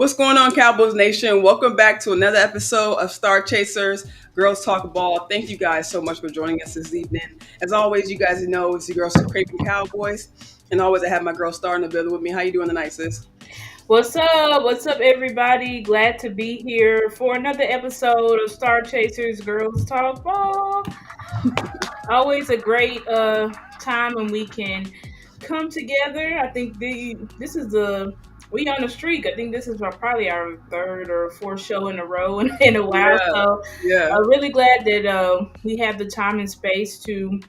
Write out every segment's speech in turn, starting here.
What's going on, Cowboys Nation? Welcome back to another episode of StarChasers Girls Talk Ball. Thank you guys so much for joining us this evening. As always, you guys know it's your girl Craven Cowboys, and always I have my girl Star in the building with me. How you doing tonight, sis? What's up? What's up, everybody? Glad to be here for another episode of StarChasers Girls Talk Ball. Always a great time when we can come together. I think this is we on the streak. I think this is probably our third or fourth show in a row in a while. Yeah, So yeah. I'm really glad that we have the time and space to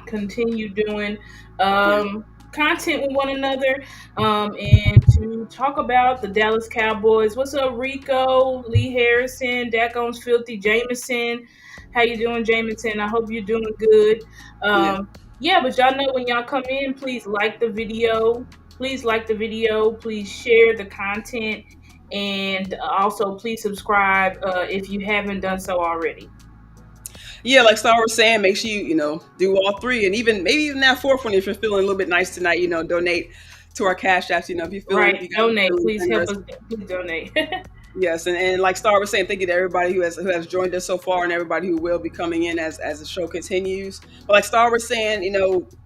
continue doing content with one another and to talk about the Dallas Cowboys. What's up, Rico, Lee Harrison, Dacon's Filthy, Jameson? How you doing, Jameson? I hope you're doing good. Yeah. Yeah, but y'all know when y'all come in, please like the video. Please like the video. Please share the content. And also, please subscribe if you haven't done so already. Yeah, like Star was saying, make sure you do all three, and maybe even that fourth one if you're feeling a little bit nice tonight. Donate to our cash apps. If you're feeling Right, donate. Please help us. Please donate. Yes, and like Star was saying, thank you to everybody who has joined us so far, and everybody who will be coming in as the show continues. But like Star was saying,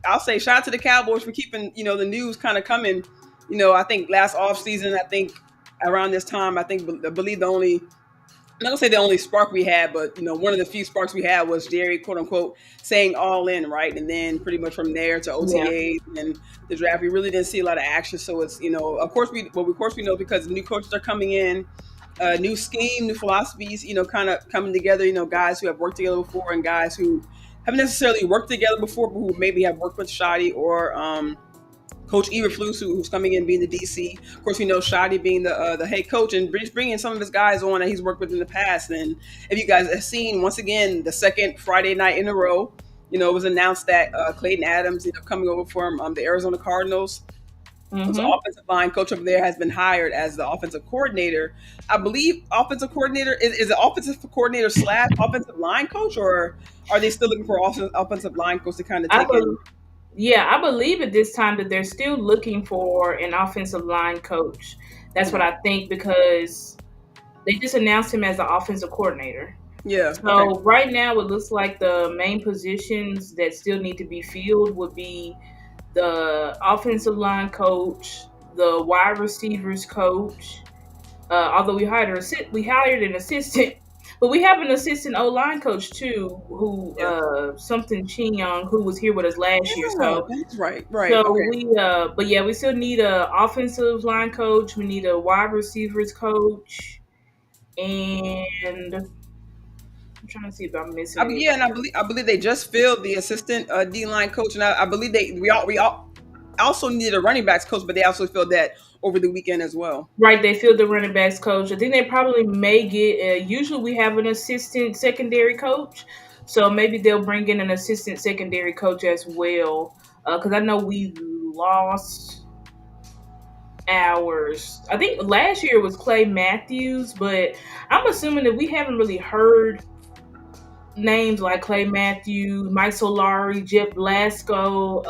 I'll say shout out to the Cowboys for keeping the news kind of coming. I think last off season, I think around this time, I believe the only, I'm not gonna say the only spark we had, but one of the few sparks we had was Jerry, quote unquote, saying all in, right, and then pretty much from there to OTAs and the draft, we really didn't see a lot of action. So it's of course we know because new coaches are coming in, new scheme, new philosophies, kind of coming together. Guys who have worked together before and guys who haven't necessarily worked together before, but who maybe have worked with Shadi or Coach Eberflus, who's coming in being the DC. Of course, we know Shadi being the head coach and bringing some of his guys on that he's worked with in the past. And if you guys have seen, once again, the second Friday night in a row, it was announced that Clayton Adams, coming over from the Arizona Cardinals. Mm-hmm. So offensive line coach over there has been hired as the offensive coordinator. I believe offensive coordinator is it offensive coordinator / offensive line coach, or are they still looking for offensive line coach to kind of take in? Yeah, I believe at this time that they're still looking for an offensive line coach. That's what I think, because they just announced him as the offensive coordinator. Yeah. So right now it looks like the main positions that still need to be filled would be the offensive line coach, the wide receivers coach. Although we hired an assistant. But we have an assistant O-line coach too, who something Chin Young, who was here with us last year. So that's right. So we still need a offensive line coach. We need a wide receivers coach, and I'm trying to see if I'm missing. And I believe they just filled the assistant D-line coach, and I believe we all also needed a running backs coach, but they also filled that over the weekend as well. Right, they filled the running backs coach. I think they probably may get. Usually, we have an assistant secondary coach, so maybe they'll bring in an assistant secondary coach as well. Because I know we lost ours. I think last year was Clay Matthews, but I'm assuming that we haven't really heard names like Clay Matthews, Mike Solari, Jeff Blasco,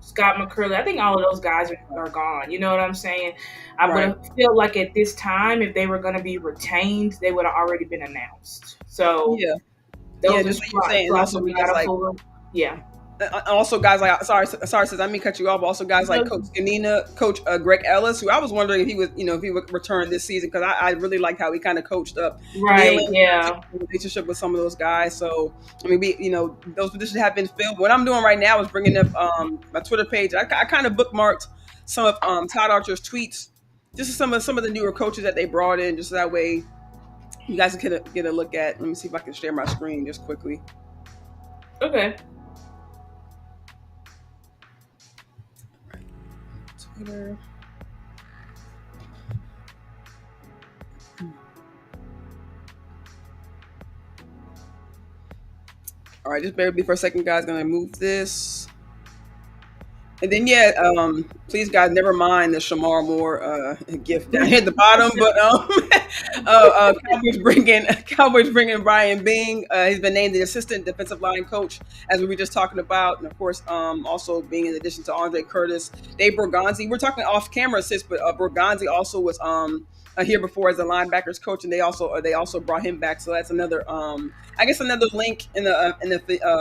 Scott McCurley. I think all of those guys are gone. You know what I'm saying? I would have felt like at this time, if they were going to be retained, they would have already been announced. So those just what you're saying. Also, we got also guys like sorry, since I mean cut you off. But also guys like Coach Ganina, Coach Greg Ellis, who I was wondering if he would return this season, because I really liked how he kind of coached up. Relationship with some of those guys. So I mean, those positions have been filled. What I'm doing right now is bringing up my Twitter page. I kind of bookmarked some of Todd Archer's tweets, just some of the newer coaches that they brought in, just so that way you guys can get a look at. Let me see if I can share my screen just quickly. Okay. Twitter. All right, just bear with me for a second, guys. Gonna move this. And then please guys, never mind the Shamar Moore gift down here at the bottom. But Cowboys bringing Brian Bing. He's been named the assistant defensive line coach, as we were just talking about, and of course, also being in addition to Andre Curtis, Dave Borgonzi. We're talking off camera assists, but Borgonzi also was here before as a linebackers coach, and they also brought him back. So that's another I guess another link in the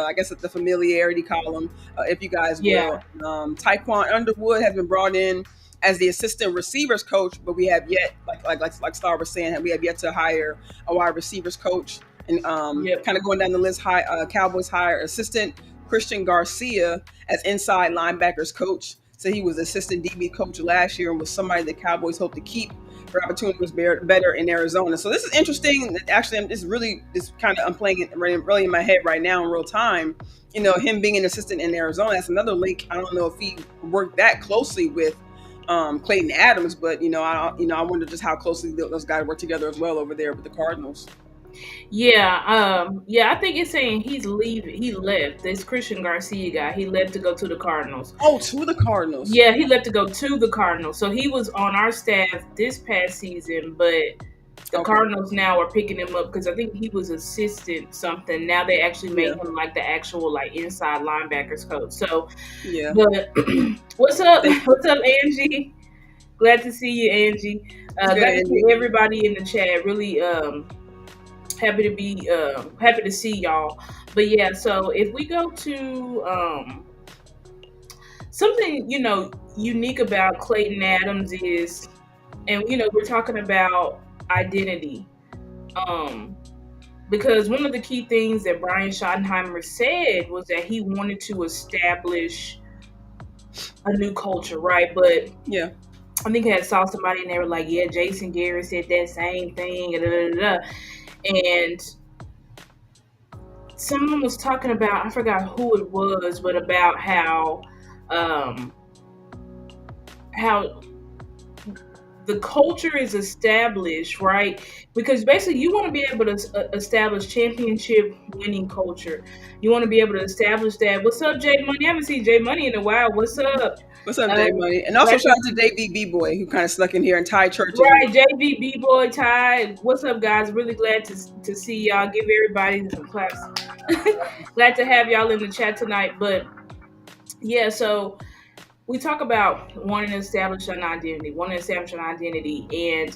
I guess the familiarity column, if you guys Yeah. will. Tyquan Underwood has been brought in as the assistant receivers coach, but we have yet, like Star was saying, we have yet to hire a wide receivers coach. And Yep. kind of going down the list, Cowboys hire assistant Christian Garcia as inside linebackers coach. So he was assistant DB coach last year and was somebody the Cowboys hope to keep. Their opportunity was better in Arizona. So this is interesting. Actually, I'm playing it really in my head right now in real time. Him being an assistant in Arizona, that's another link. I don't know if he worked that closely with Clayton Adams, but I wonder just how closely those guys work together as well over there with the Cardinals. Yeah, I think it's saying he's leaving. He left. This Christian Garcia guy, he left to go to the Cardinals. Oh, to the Cardinals. Yeah, he left to go to the Cardinals. So he was on our staff this past season, but the Okay. Cardinals now are picking him up because I think he was assistant something. Now they actually made him like the actual like inside linebackers coach. So, Yeah. but what's up? What's up, Angie? Glad to see you, Angie. Good, Glad to see Angie. everybody in the chat. Really happy to see y'all. But yeah, so if we go to something unique about Clayton Adams is, and we're talking about identity, because one of the key things that Brian Schottenheimer said was that he wanted to establish a new culture, right? But Yeah. I think I saw somebody and they were like, yeah, Jason Garrett said that same thing, and someone was talking about, I forgot who it was, but about how the culture is established, right? Because basically you want to be able to establish championship winning culture. You want to be able to establish that. What's up, Jay Money? I haven't seen Jay Money in a while. What's up? What's up, Dave Money? And also shout out to Dave B Boy, who kind of snuck in here, and Ty Church. Right, JV B Boy Ty. What's up, guys? Really glad to see y'all. Give everybody some claps. Glad to have y'all in the chat tonight. But yeah, so we talk about wanting to establish an identity, and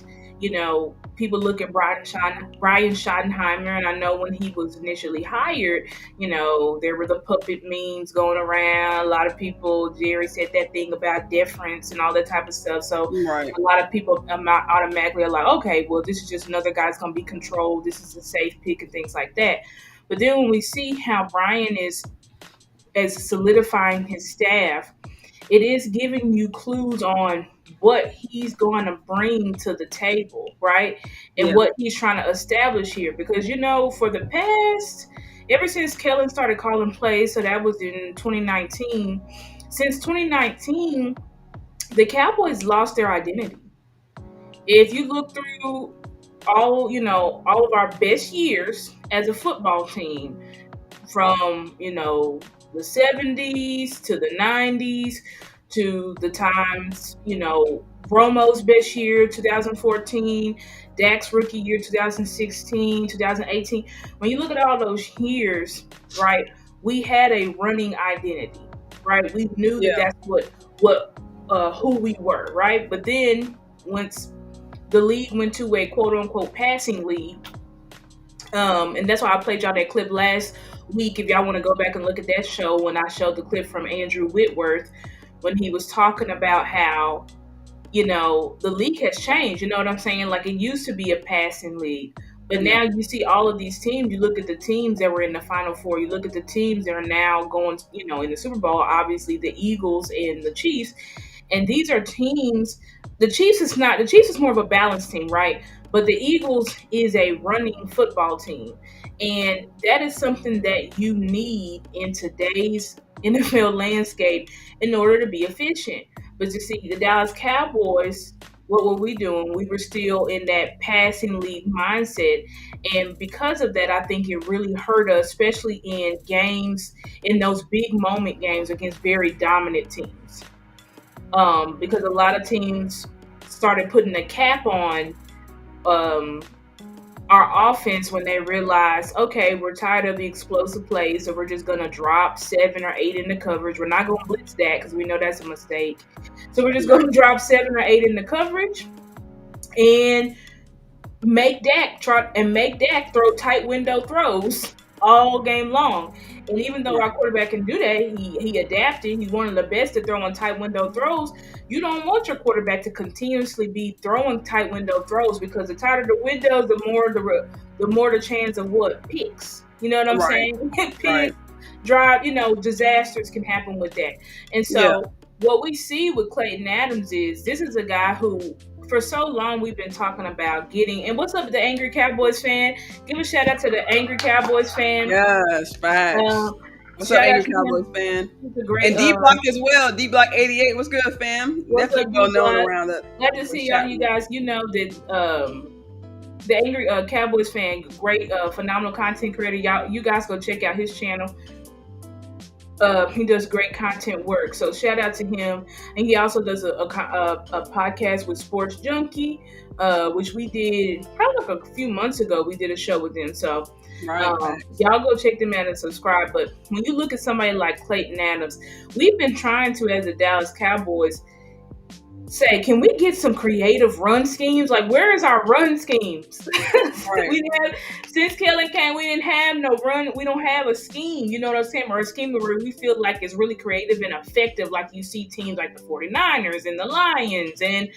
people look at Brian Schottenheimer, and I know when he was initially hired, there were the puppet memes going around. A lot of people, Jerry said that thing about deference and all that type of stuff. So Right. a lot of people automatically are like, okay, well, this is just another guy's going to be controlled. This is a safe pick and things like that. But then when we see how Brian is solidifying his staff, it is giving you clues on what he's going to bring to the table, right? And what he's trying to establish here. Because, for the past, ever since Kellen started calling plays, so that was in 2019, since 2019, the Cowboys lost their identity. If you look through all of our best years as a football team, from the 70s to the 90s to the times Romo's best year 2014, Dak's rookie year 2016, 2018. When you look at all those years, right, we had a running identity, right? We knew that that's what who we were, right? But then once the league went to a quote unquote passing league, and that's why I played y'all that clip last week. If y'all want to go back and look at that show, when I showed the clip from Andrew Whitworth, when he was talking about how, the league has changed. You know what I'm saying? Like, it used to be a passing league, but now you see all of these teams. You look at the teams that were in the Final Four. You look at the teams that are now going, in the Super Bowl, obviously the Eagles and the Chiefs. And these are teams, the Chiefs is more of a balanced team, right? But the Eagles is a running football team. And that is something that you need in today's NFL landscape in order to be efficient. But you see, the Dallas Cowboys, what were we doing? We were still in that passing league mindset. And because of that, I think it really hurt us, especially in games, in those big moment games against very dominant teams. Because a lot of teams started putting a cap on our offense when they realize, okay, we're tired of the explosive plays, so we're just going to drop 7 or 8 in the coverage. We're not going to blitz that because we know that's a mistake. So we're just going to drop 7 or 8 in the coverage and make Dak throw tight window throws all game long. And even though our quarterback can do that, he adapted. He's one of the best to throw on tight window throws. You don't want your quarterback to continuously be throwing tight window throws because the tighter the windows, the more the chance of what picks. You know what I'm saying? Picks, drive. Disasters can happen with that. And so what we see with Clayton Adams is this is a guy who, for so long, we've been talking about getting. And what's up, the Angry Cowboys fan? Give a shout out to the Angry Cowboys fan. Yes, facts. What's up, Angry Cowboys fan? And D Block as well. D Block 88. What's good, fam? Definitely well known around it. Glad to see y'all, you guys. You know that the Angry Cowboys fan, great, phenomenal content creator. You guys go check out his channel. He does great content work, so shout out to him. And he also does a podcast with Sports Junkie, which we did probably like a few months ago. We did a show with them, so y'all go check them out and subscribe. But when you look at somebody like Clayton Adams, we've been trying to, as the Dallas Cowboys, say, can we get some creative run schemes? Like, where is our run schemes? Since Kellen came, we didn't have no run. We don't have a scheme, you know what I'm saying? Or a scheme where we feel like it's really creative and effective, like you see teams like the 49ers and the Lions and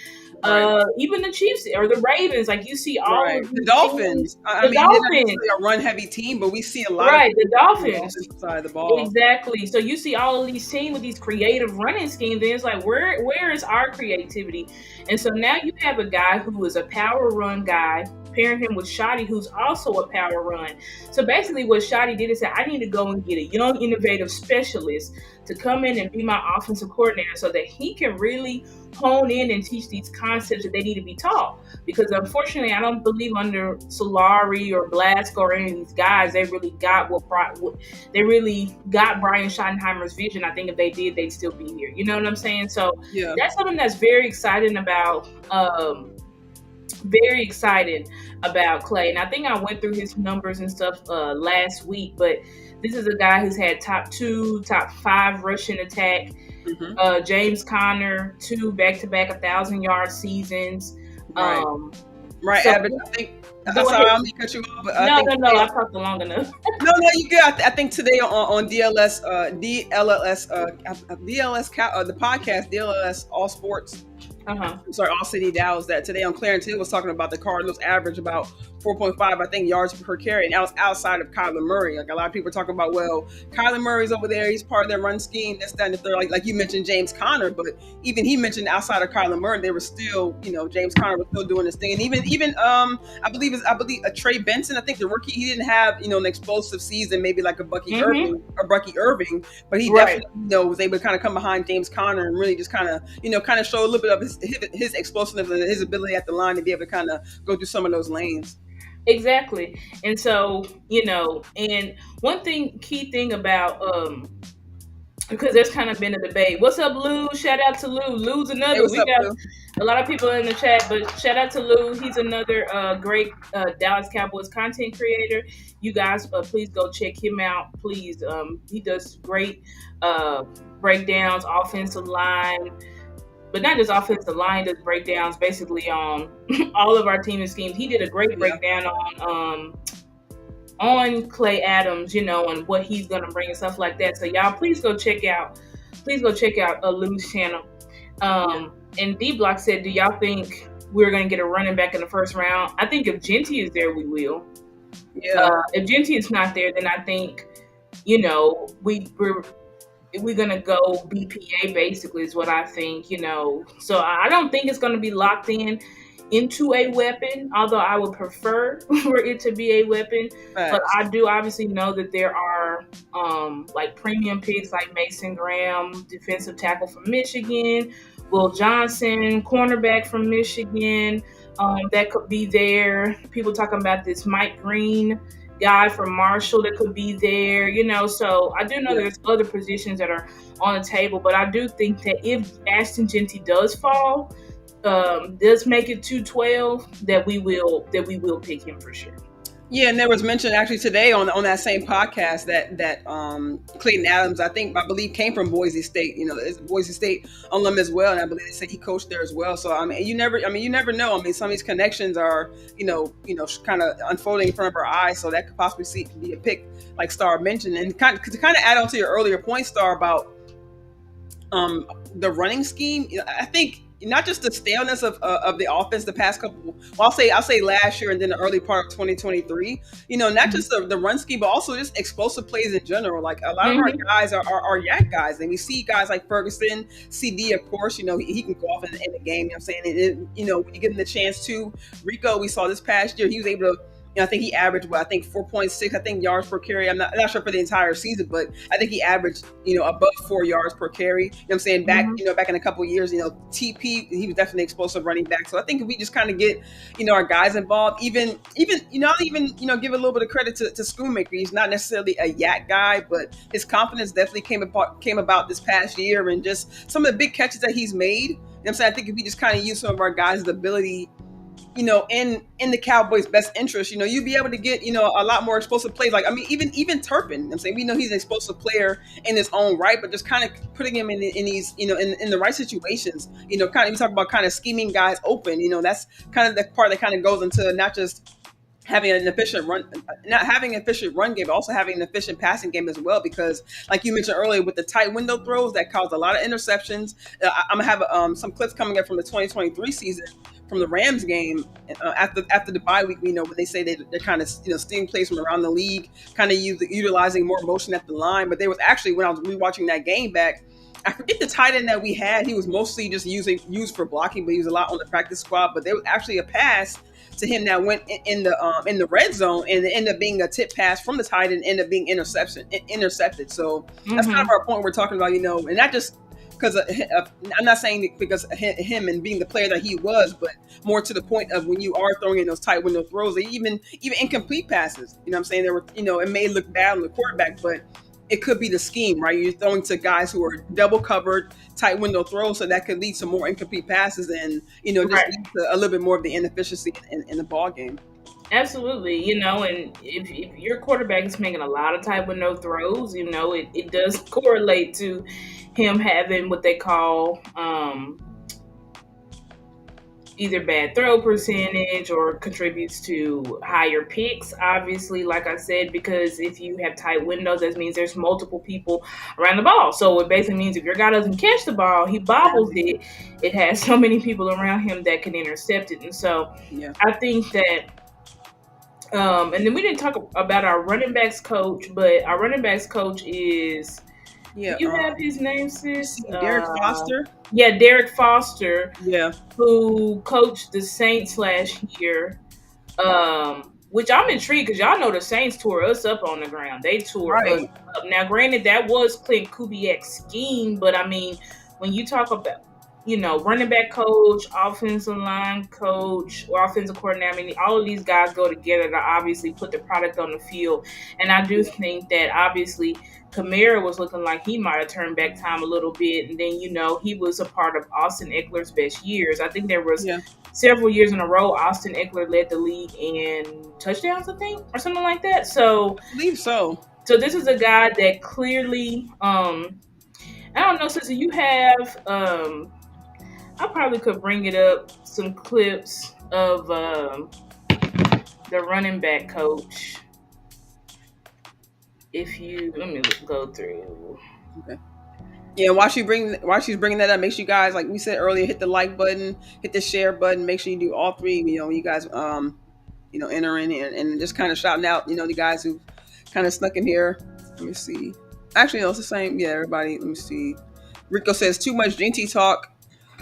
even the Chiefs or the Ravens. Like, you see all of the Dolphins. I mean, they're not really a run-heavy team, but we see a lot of the Dolphins side of the ball. Exactly. So you see all of these teams with these creative running schemes, and it's like, where is our creativity? And so now you have a guy who is a power run guy, pairing him with Shoddy, who's also a power run. So basically what Shoddy did is say, I need to go and get a young, innovative specialist to come in and be my offensive coordinator so that he can really hone in and teach these concepts that they need to be taught. Because unfortunately, I don't believe under Solari or Blasco or any of these guys, they really got Brian Schottenheimer's vision. I think if they did, they'd still be here. You know what I'm saying? So that's something that's very exciting about Clay. And I think I went through his numbers and stuff last week, but this is a guy who's had top 5 rushing attack. Mm-hmm. James Conner, 2 back-to-back 1,000-yard seasons. Average. I think. Sorry, I'm gonna cut you off. But no. I talked long enough. No, you good. I think today on DLS, the podcast DLS All Sports. All City Dallas. That today on Clarence Hill was talking about the Cardinals average about 4.5, I think, yards per carry, and that was outside of Kyler Murray. Like a lot of people are talking about, well, Kyler Murray's over there, he's part of their run scheme. That's that. And if they're like you mentioned James Conner, but even he mentioned outside of Kyler Murray, they were still, James Conner was still doing this thing. And even I believe a Trey Benson, I think the rookie, he didn't have an explosive season, maybe like a Bucky Irving, but he definitely was able to kind of come behind James Conner and really just kind of show a little bit of his explosiveness and his ability at the line to be able to kind of go through some of those lanes. Exactly. And so, and one key thing about, because there's kind of been a debate. What's up, Lou? Shout out to Lou. Lou's another. We got a lot of people in the chat, but shout out to Lou. He's another great Dallas Cowboys content creator. You guys, please go check him out. Please. He does great breakdowns, offensive line. But not just offensive line, does breakdowns basically on all of our team and schemes. He did a great breakdown on Clay Adams, and what he's gonna bring and stuff like that. So y'all, please go check out Lou's channel. And D Block said, do y'all think we're gonna get a running back in the first round? I think if Genty is there, we will. If Genty is not there, then I think we're going to go BPA, basically, is what I think, So I don't think it's going to be locked into a weapon, although I would prefer for it to be a weapon. But I do obviously know that there are premium picks like Mason Graham, defensive tackle from Michigan, Will Johnson, cornerback from Michigan, that could be there. People talking about this Mike Green guy from Marshall that could be there, so I do know there's other positions that are on the table, but I do think that if Ashton Genty does fall, does make it to 12, that we will pick him for sure. Yeah, and there was mention actually today on that same podcast that Clayton Adams, I believe, came from Boise State. Is Boise State alum as well, and I believe they said he coached there as well. So you never know. I mean, some of these connections are kind of unfolding in front of our eyes. So that could possibly be a pick, like Star mentioned, and to kind of add on to your earlier point, Star, about the running scheme. I think not just the staleness of the offense the past couple. Well, I'll say last year and then the early part of 2023. Not just the run scheme, but also just explosive plays in general. Like a lot of our guys are yak guys, and we see guys like Ferguson, CD, of course. He can go off in the game. I'm saying, when you give him the chance to. Rico, we saw this past year, he was able to. I think he averaged 4.6 yards per carry. I'm not sure for the entire season, but I think he averaged above 4 yards per carry. You know what I'm saying? Back back in a couple of years, TP, he was definitely explosive running back. So I think if we just kind of get our guys involved, even I'll even give a little bit of credit to Schoonmaker. He's not necessarily a yak guy, but his confidence definitely came about this past year, and just some of the big catches that he's made. You know what I'm saying? I think if we just kind of use some of our guys' ability, in the Cowboys' best interest, you'd be able to get, a lot more explosive plays. Like, I mean, even Turpin, I'm saying, we know he's an explosive player in his own right, but just kind of putting him in these, in the right situations, kind of, we talk about kind of scheming guys open, that's kind of the part that kind of goes into not just having an efficient run, not having an efficient run game, but also having an efficient passing game as well. Because, like you mentioned earlier, with the tight window throws that caused a lot of interceptions. I'm gonna have some clips coming up from the 2023 season from the Rams game after the bye week. When they say they're kind of stealing plays from around the league, kind of utilizing more motion at the line. But there was actually, when I was rewatching that game back, I forget the tight end that we had. He was mostly just used for blocking, but he was a lot on the practice squad. But there was actually a pass to him that went in the red zone, and it ended up being a tip pass from the tight end, ended up being intercepted. So that's kind of our point we're talking about, and not just because I'm not saying it because of him and being the player that he was, but more to the point of when you are throwing in those tight window throws, even incomplete passes. I'm saying there were, it may look bad on the quarterback, but it could be the scheme, right? You're throwing to guys who are double covered, tight window throws, so that could lead to more incomplete passes and, just lead to a little bit more of the inefficiency in the ball game. Absolutely, and if your quarterback is making a lot of tight window throws, it does correlate to him having what they call either bad throw percentage or contributes to higher picks, obviously, like I said, because if you have tight windows, that means there's multiple people around the ball. So it basically means if your guy doesn't catch the ball, he bobbles it, it has so many people around him that can intercept it. And so I think that and then we didn't talk about our running backs coach, but our running backs coach is do you have his name, sis? Derek Foster. Yeah, Derek Foster. Yeah. Who coached the Saints last year. Which I'm intrigued because y'all know the Saints tore us up on the ground. They tore us up. Now, granted, that was Clint Kubiak's scheme, but I mean, when you talk about running back coach, offensive line coach, or offensive coordinator, I mean, all of these guys go together to obviously put the product on the field. And I do think that obviously Kamara was looking like he might have turned back time a little bit. And then, he was a part of Austin Eckler's best years. I think there was several years in a row, Austin Eckler led the league in touchdowns, I think, or something like that. So I believe so. So this is a guy that clearly, I don't know, sister, you have, I probably could bring it up, some clips of the running back coach. Let me go through. Okay. Yeah, while she's bringing that up, make sure you guys, like we said earlier, hit the like button, hit the share button. Make sure you do all three. You guys, entering and just kind of shouting out, the guys who kind of snuck in here. Let me see. Actually, no, it's the same. Yeah, everybody. Let me see. Rico says too much GT talk.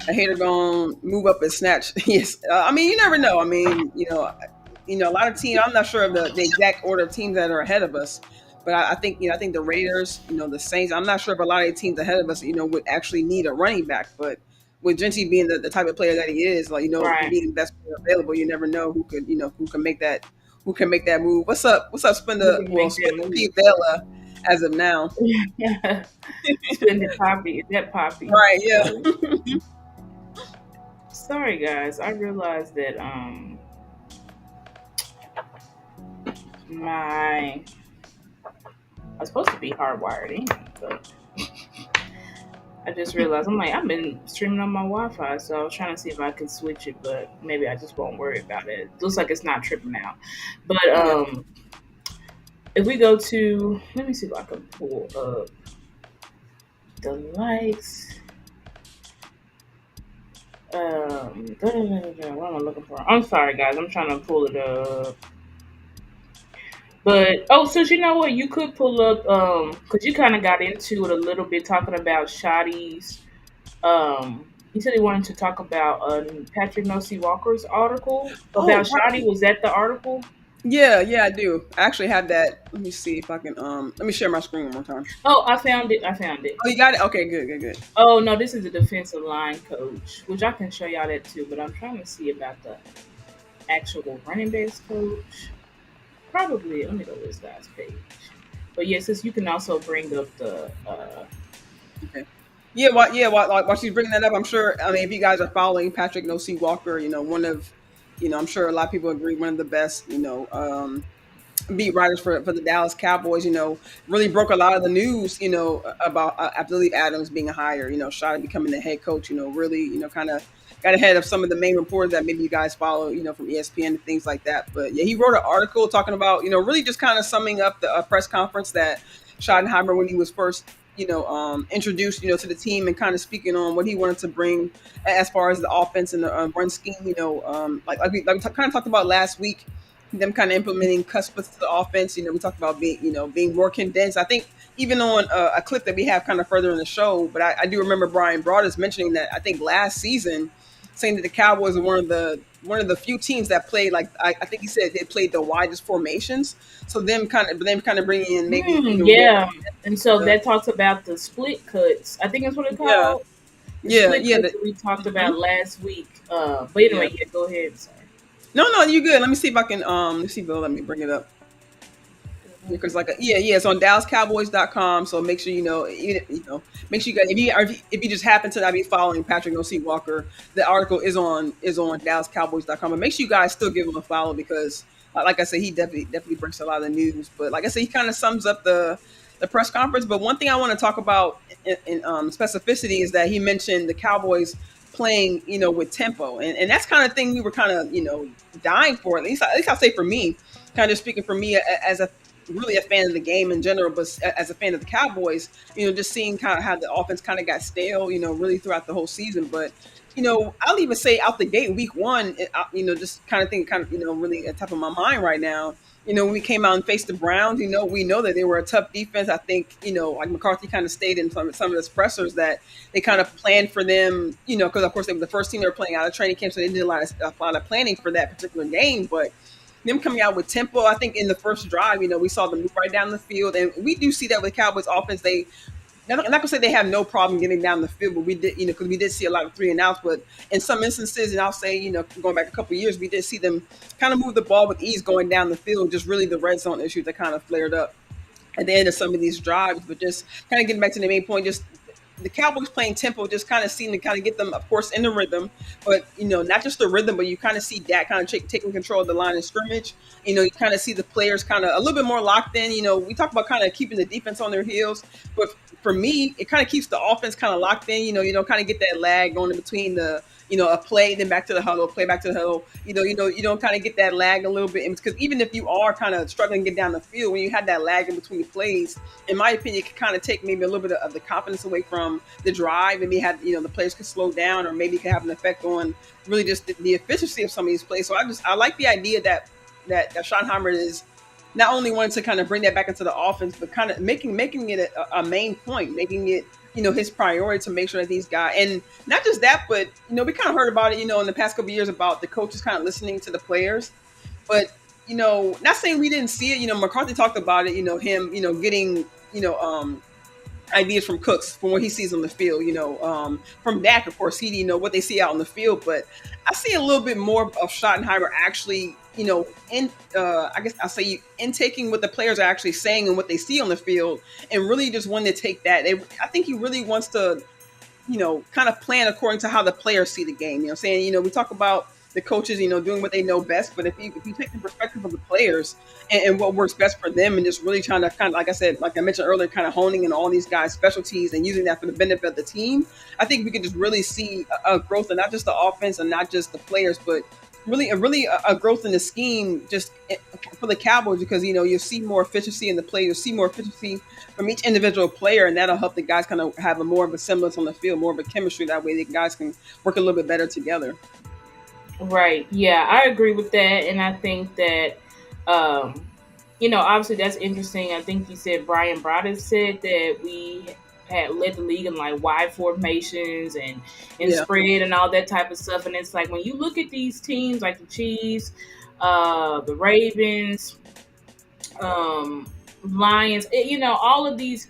A hater gonna move up and snatch. Yes, I mean, you never know. I mean, a lot of teams. I'm not sure of the exact order of teams that are ahead of us. But I think the Raiders, the Saints. I'm not sure if a lot of the teams ahead of us, would actually need a running back. But with Genty being the type of player that he is, like being the best player available, you never know who can make that move. What's up, Spender? Well, Spender P. Vela as of now. Spender Poppy, is that Poppy? Right. Yeah. Sorry, guys. I realized that my I was supposed to be hardwired in, but I just realized I'm like I've been streaming on my Wi-Fi, so I was trying to see if I could switch it, but maybe I just won't worry about it. It looks like it's not tripping out. But Yeah. if we go to, let me see if I can pull up the likes. What am I looking for? I'm sorry, guys. I'm trying to pull it up. But oh, so you know what? You could pull up because you kind of got into it a little bit talking about Shotty's. He said he wanted to talk about Patrick Nosey Walker's article Oh, about Shotty. Was that the article? yeah, yeah, I do. I actually have that. Let me see if I can. Let me share my screen one more time. Oh, I found it. I found it. Oh, you got it. Okay, good, good, good. Oh no, this is a defensive line coach, which I can show y'all that too. But I'm trying to see about the actual running backs coach. Probably, let me go to this guy's page. But yes, you can also bring up the. Okay. Yeah, yeah, while she's bringing that up, I'm sure. I mean, if you guys are following Patrick No C Walker, one of, I'm sure a lot of people agree one of the best, beat writers for the Dallas Cowboys, really broke a lot of the news, about I believe Adams being a hire, Shot becoming the head coach, really, kind of got ahead of some of the main reporters that maybe you guys follow, from ESPN and things like that. But yeah, he wrote an article talking about, really just kind of summing up the press conference that Schottenheimer when he was first, introduced, to the team and kind of speaking on what he wanted to bring as far as the offense and the run scheme, like we kind of talked about last week, them kind of implementing cuspers to the offense. We talked about being more condensed. I think even on a clip that we have kind of further in the show, but I do remember Brian Broaddus mentioning that I think last season, saying that the Cowboys are one of the few teams that played like I think he said they played the widest formations. So them kind of bringing in maybe more. Yeah, and so The, that talks about the split cuts. I think that's what it's yeah, called. The yeah, split yeah, cuts that we talked mhm, about last week. But yeah. anyway, yeah, go ahead. Sorry. No, no, you good. Let me see if I can. Let's see, Bill. Let me bring it up. Because yeah, it's on DallasCowboys.com. So make sure make sure you guys if you just happen to not be following Patrick O.C. Walker, the article is on DallasCowboys.com. But make sure you guys still give him a follow because, like I said, he definitely brings a lot of the news. But like I said, he kind of sums up the press conference. But one thing I want to talk about in specificity is that he mentioned the Cowboys playing, with tempo, and that's kind of thing we were kind of dying for. At least I'll say for me, kind of speaking for me as a really a fan of the game in general, but as a fan of the Cowboys, just seeing kind of how the offense kind of got stale, really throughout the whole season. But I'll even say out the gate, week one, just kind of think, really at the top of my mind right now. When we came out and faced the Browns, we know that they were a tough defense. I think, like McCarthy kind of stated in some of his pressers that they kind of planned for them, because of course they were the first team they were playing out of training camp, so they did a lot of planning for that particular game. But them coming out with tempo, I think in the first drive, we saw them move right down the field, and we do see that with Cowboys offense. I'm not gonna say they have no problem getting down the field, but we did, because we did see a lot of 3 and outs. But in some instances, and I'll say, going back a couple of years, we did see them kind of move the ball with ease going down the field. Just really the red zone issues that kind of flared up at the end of some of these drives. But just kind of getting back to the main point, just the Cowboys playing tempo just kind of seemed to kind of get them, of course, in the rhythm. But not just the rhythm, but you kind of see Dak kind of taking control of the line of scrimmage. You kind of see the players kind of a little bit more locked in. We talk about kind of keeping the defense on their heels, but for me, it kind of keeps the offense kind of locked in. You don't kind of get that lag going in between a play, then back to the huddle, play back to the huddle. You don't kind of get that lag a little bit, because even if you are kind of struggling to get down the field, when you have that lag in between plays, in my opinion, it can kind of take maybe a little bit of the confidence away from the drive. Maybe have the players could slow down, or maybe it could have an effect on really just the efficiency of some of these plays. So I like the idea that Schottenheimer is not only wanting to kind of bring that back into the offense, but kind of making it a main point, making it his priority to make sure that these guys, and not just that, but we kind of heard about it in the past couple of years about the coaches kind of listening to the players, but not saying we didn't see it. McCarthy talked about it. Him getting ideas from Cooks from what he sees on the field. From Dak, of course, he what they see out on the field, but I see a little bit more of Schottenheimer actually, in I guess I'll say intaking what the players are actually saying and what they see on the field, and really just wanting to take that. I think he really wants to kind of plan according to how the players see the game. Saying, we talk about the coaches, doing what they know best, but if you take the perspective of the players and what works best for them, and just really trying to kind of, like I said, like I mentioned earlier, kind of honing in all these guys' specialties and using that for the benefit of the team, I think we could just really see a growth in not just the offense and not just the players, but really a growth in the scheme just for the Cowboys, because you'll see more efficiency in the play, you'll see more efficiency from each individual player, and that'll help the guys kind of have a more of a semblance on the field, more of a chemistry. That way the guys can work a little bit better together. Right. Yeah, I agree with that, and I think that, obviously that's interesting. I think you said Brian Broaddus said that we had led the league in like wide formations and Yeah. spread and all that type of stuff. And it's like when you look at these teams like the Chiefs, the Ravens, Lions, all of these.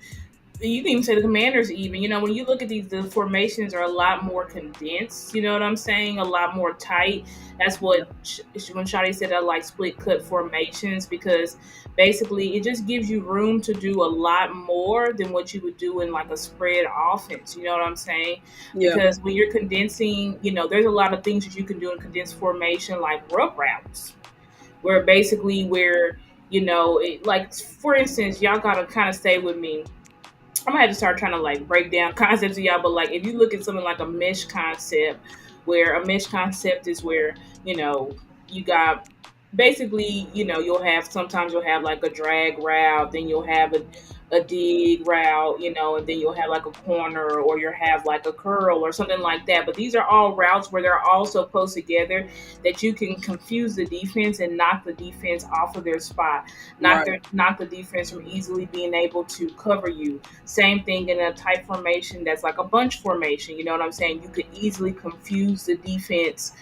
You can even say the Commanders. Even when you look at these, the formations are a lot more condensed. You know what I'm saying? A lot more tight. That's what when Shadi said I like split cut formations, because basically it just gives you room to do a lot more than what you would do in like a spread offense. You know what I'm saying? Yeah. Because when you're condensing, there's a lot of things that you can do in condensed formation, like rub routes, where basically like for instance, y'all gotta kind of stay with me. I'm gonna have to start trying to like break down concepts to y'all, but like if you look at something like a mesh concept, where a mesh concept is where you got basically sometimes you'll have like a drag route, then you'll have a dig route, and then you'll have like a corner, or you'll have like a curl or something like that. But these are all routes where they're all so close together that you can confuse the defense and knock the defense off of their spot, knock the defense from easily being able to cover you. Same thing in a tight formation that's like a bunch formation. You know what I'm saying? You could easily confuse the defense,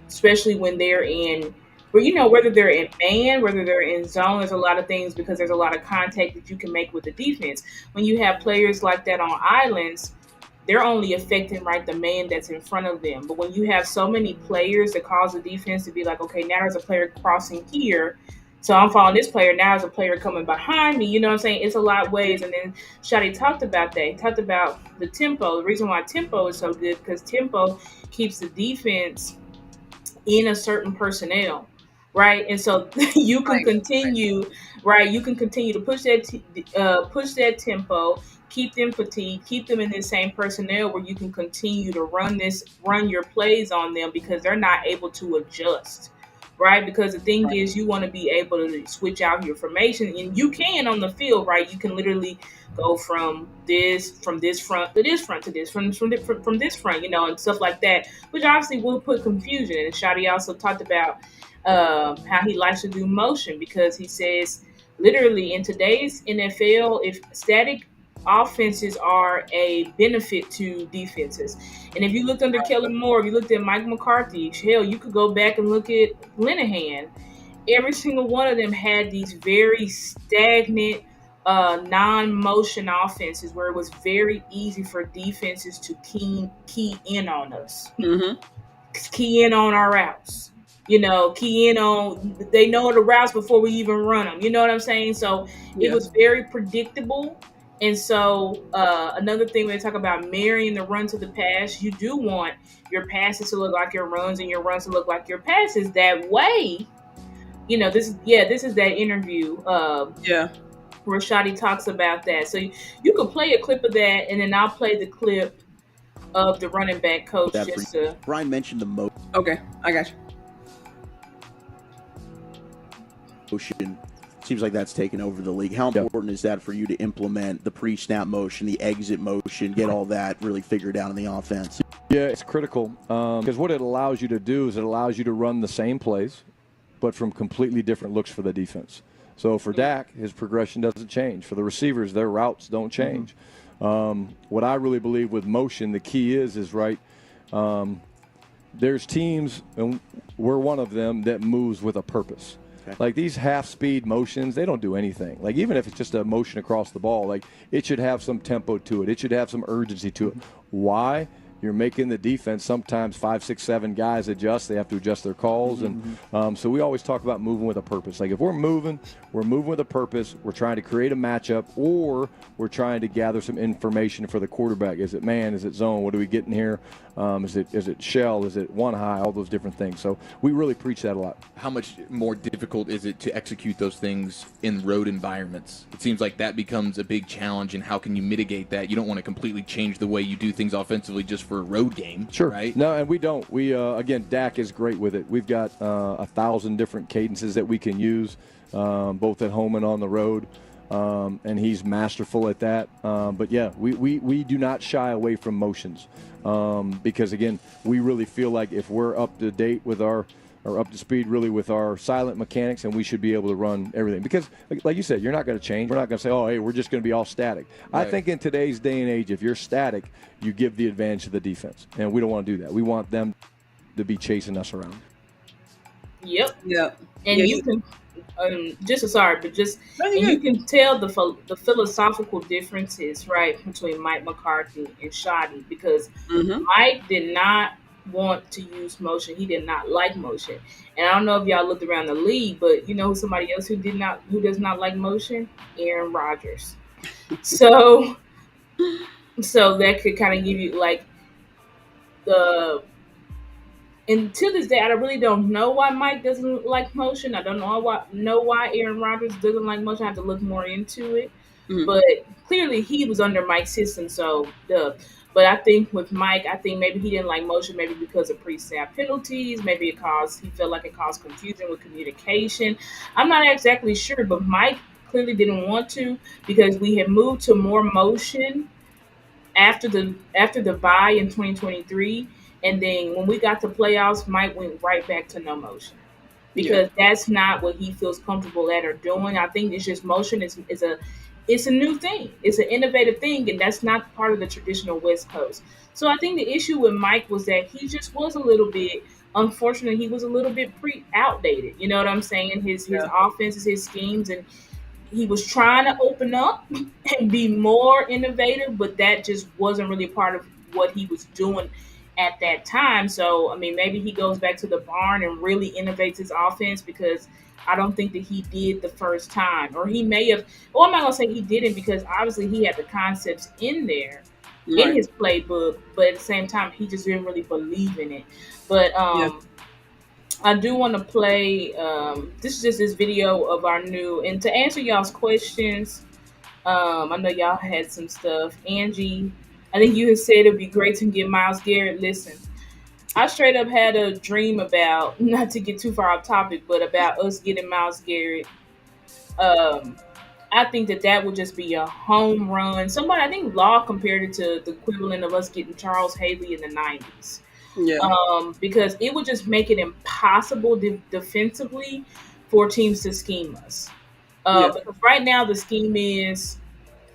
especially when they're in, whether they're in man, whether they're in zone. There's a lot of things, because there's a lot of contact that you can make with the defense. When you have players like that on islands, they're only affecting the man that's in front of them. But when you have so many players, that cause the defense to be like, okay, now there's a player crossing here, so I'm following this player. Now there's a player coming behind me. You know what I'm saying? It's a lot of ways. And then Shadi talked about that. He talked about the tempo. The reason why tempo is so good, because tempo keeps the defense in a certain personnel, right? And so you can continue, right? You can continue to push that tempo, keep them fatigued, keep them in the same personnel, where you can continue to run your plays on them, because they're not able to adjust. Right, because the thing is, you want to be able to switch out your formation, and you can on the field, right? You can literally go from this front to this front to this from this front, and stuff like that, which obviously will put confusion. And Shadi also talked about how he likes to do motion, because he says literally in today's NFL, if static offenses are a benefit to defenses. And if you looked under Kellen Moore, if you looked at Mike McCarthy, hell, you could go back and look at Linehan. Every single one of them had these very stagnant, non-motion offenses, where it was very easy for defenses to key in on us, key in on our routes. Key in on, they know the routes before we even run them. You know what I'm saying? So it was very predictable. And so another thing, when they talk about marrying the run to the pass, you do want your passes to look like your runs and your runs to look like your passes. That way, this is that interview where Shadi talks about that. So you can play a clip of that, and then I'll play the clip of the running back coach. Brian mentioned the motion. Okay, I got you. Motion. Seems like that's taken over the league. How important is that for you to implement the pre-snap motion, the exit motion, get all that really figured out in the offense? Yeah, it's critical, because what it allows you to do is it allows you to run the same plays, but from completely different looks for the defense. So for Dak, his progression doesn't change. For the receivers, their routes don't change. What I really believe with motion, the key is right, there's teams, and we're one of them, that moves with a purpose. Okay. Like these half-speed motions, they don't do anything. Like even if it's just a motion across the ball, like it should have some tempo to it. It should have some urgency to it. Why? you're making the defense sometimes 5, 6, 7 guys adjust. They have to adjust their calls, and so we always talk about moving with a purpose. Like if we're moving with a purpose. We're trying to create a matchup, or we're trying to gather some information for the quarterback. Is it man? Is it zone? What are we getting here? Is it shell? Is it one high? All those different things. So we really preach that a lot. How much more difficult is it to execute those things in road environments? It seems like that becomes a big challenge, and how can you mitigate that? You don't want to completely change the way you do things offensively just for a road game, sure. Right? No, and we don't. We again, Dak is great with it. We've got 1,000 different cadences that we can use, both at home and on the road. And he's masterful at that. But yeah, we do not shy away from motions because again, we really feel like if we're up to date with or up to speed really with our silent mechanics, and we should be able to run everything. Because like you said, you're not going to change. We're not going to say, oh, hey, we're just going to be all static. Right. I think in today's day and age, if you're static, you give the advantage to the defense. And we don't want to do that. We want them to be chasing us around. Yep. Yep. And yeah, you can you can tell the philosophical differences, right, between Mike McCarthy and Shoddy, because Mike did not want to use motion. He did not like motion. And I don't know if y'all looked around the league, but you know somebody else who does not like motion? Aaron Rodgers. So that could kind of give you like and to this day, I really don't know why Mike doesn't like motion. I don't know why Aaron Rodgers doesn't like motion. I have to look more into it. But clearly he was under Mike's system, so But I think with Mike, maybe he didn't like motion, maybe because of pre-snap penalties. Maybe he felt like it caused confusion with communication. I'm not exactly sure, but Mike clearly didn't want to, because we had moved to more motion after the bye in 2023. And then when we got to playoffs, Mike went right back to no motion, because that's not what he feels comfortable at or doing. I think it's just motion is a new thing. It's an innovative thing, and that's not part of the traditional West Coast. So I think the issue with Mike was that he just was a little bit, unfortunately, he was a little bit outdated. You know what I'm saying? His offenses, his schemes, and he was trying to open up and be more innovative, but that just wasn't really part of what he was doing at that time. So, I mean, maybe he goes back to the barn and really innovates his offense, because I don't think that he did the first time. Or he may have, well, I'm not going to say he didn't, because obviously he had the concepts in there in his playbook, but at the same time, he just didn't really believe in it. But I do want to play, this is just this video of our new, and to answer y'all's questions, I know y'all had some stuff. Angie, I think you had said it'd be great to get Myles Garrett. Listen, I straight up had a dream about, not to get too far off topic, but about us getting Myles Garrett. I think that would just be a home run. I think Law compared it to the equivalent of us getting Charles Haley in the 90s. Yeah. Because it would just make it impossible defensively for teams to scheme us. Because right now the scheme is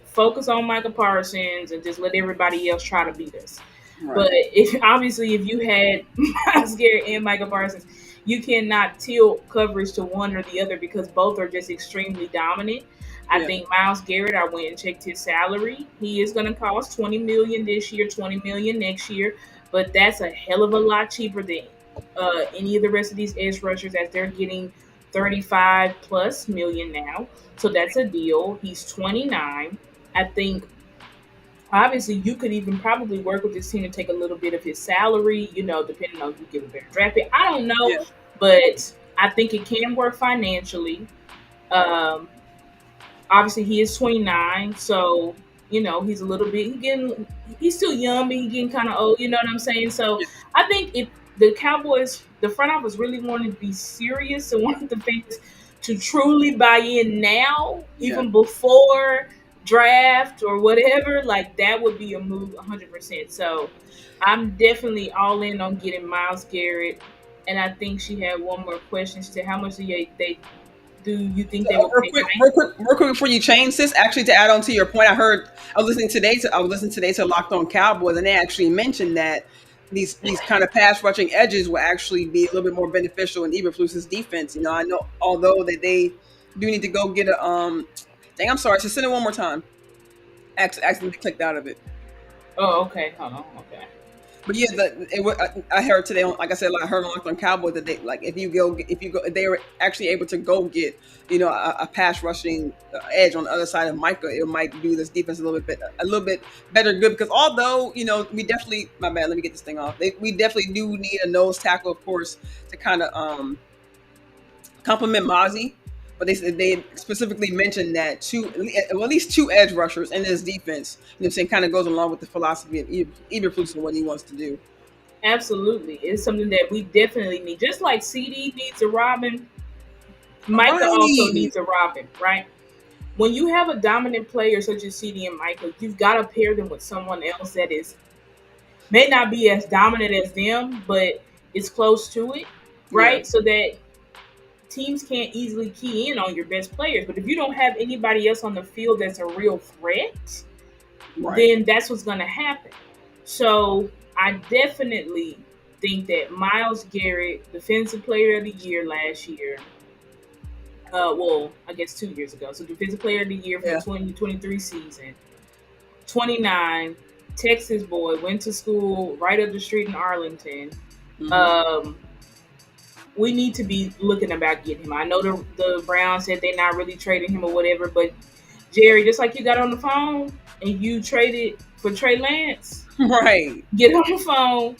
focus on Micah Parsons and just let everybody else try to beat us. Right. But if you had Myles Garrett and Micah Parsons, you cannot tilt coverage to one or the other, because both are just extremely dominant. I think Myles Garrett, I went and checked his salary. He is going to cost $20 million this year, $20 million next year, but that's a hell of a lot cheaper than any of the rest of these edge rushers, as they're getting $35+ million now. So that's a deal. He's 29. I think obviously you could even probably work with this team to take a little bit of his salary, depending on if you give a better draft pick. I don't know, but I think it can work financially. Obviously he is 29, so he's a little bit, he's still young, but he's getting kind of old, you know what I'm saying? So I think if the Cowboys, the front office really wanted to be serious and wanted the fans to truly buy in now, even before draft or whatever, like that would be a move 100%. So I'm definitely all in on getting Myles Garrett. And I think she had one more question. She said, how much do you think they will pay? Real quick before you change this, actually, to add on to your point, I was listening today to Locked On Cowboys, and they actually mentioned that these kind of pass rushing edges will actually be a little bit more beneficial in Eberflus's defense. I know, although that they do need to go get a dang, I'm sorry. So send it one more time. Accidentally clicked out of it. Oh, okay. Hold on. Okay. But yeah, I heard today, like I said, like I heard on Locked On Cowboys that they like if you go, they were actually able to go get a pass rushing edge on the other side of Micah, it might do this defense a little bit better good because although we definitely my bad, let me get this thing off. We definitely do need a nose tackle, of course, to kind of complement Mozzie. But they specifically mentioned that at least two edge rushers in this defense, saying kind of goes along with the philosophy of Eberflus and what he wants to do. Absolutely. It's something that we definitely need. Just like CD needs a Robin, Micah also needs a Robin, right? When you have a dominant player such as CD and Micah, you've got to pair them with someone else that may not be as dominant as them, but is close to it, right? Yeah. So that teams can't easily key in on your best players. But if you don't have anybody else on the field that's a real threat, then that's what's going to happen. So I definitely think that Myles Garrett, Defensive Player of the Year last year, I guess 2 years ago. So Defensive Player of the Year for the 2023 season, 29, Texas boy, went to school right up the street in Arlington. Mm-hmm. We need to be looking about getting him. I know the Browns said they're not really trading him or whatever, but Jerry, just like you got on the phone and you traded for Trey Lance, right? Get on the phone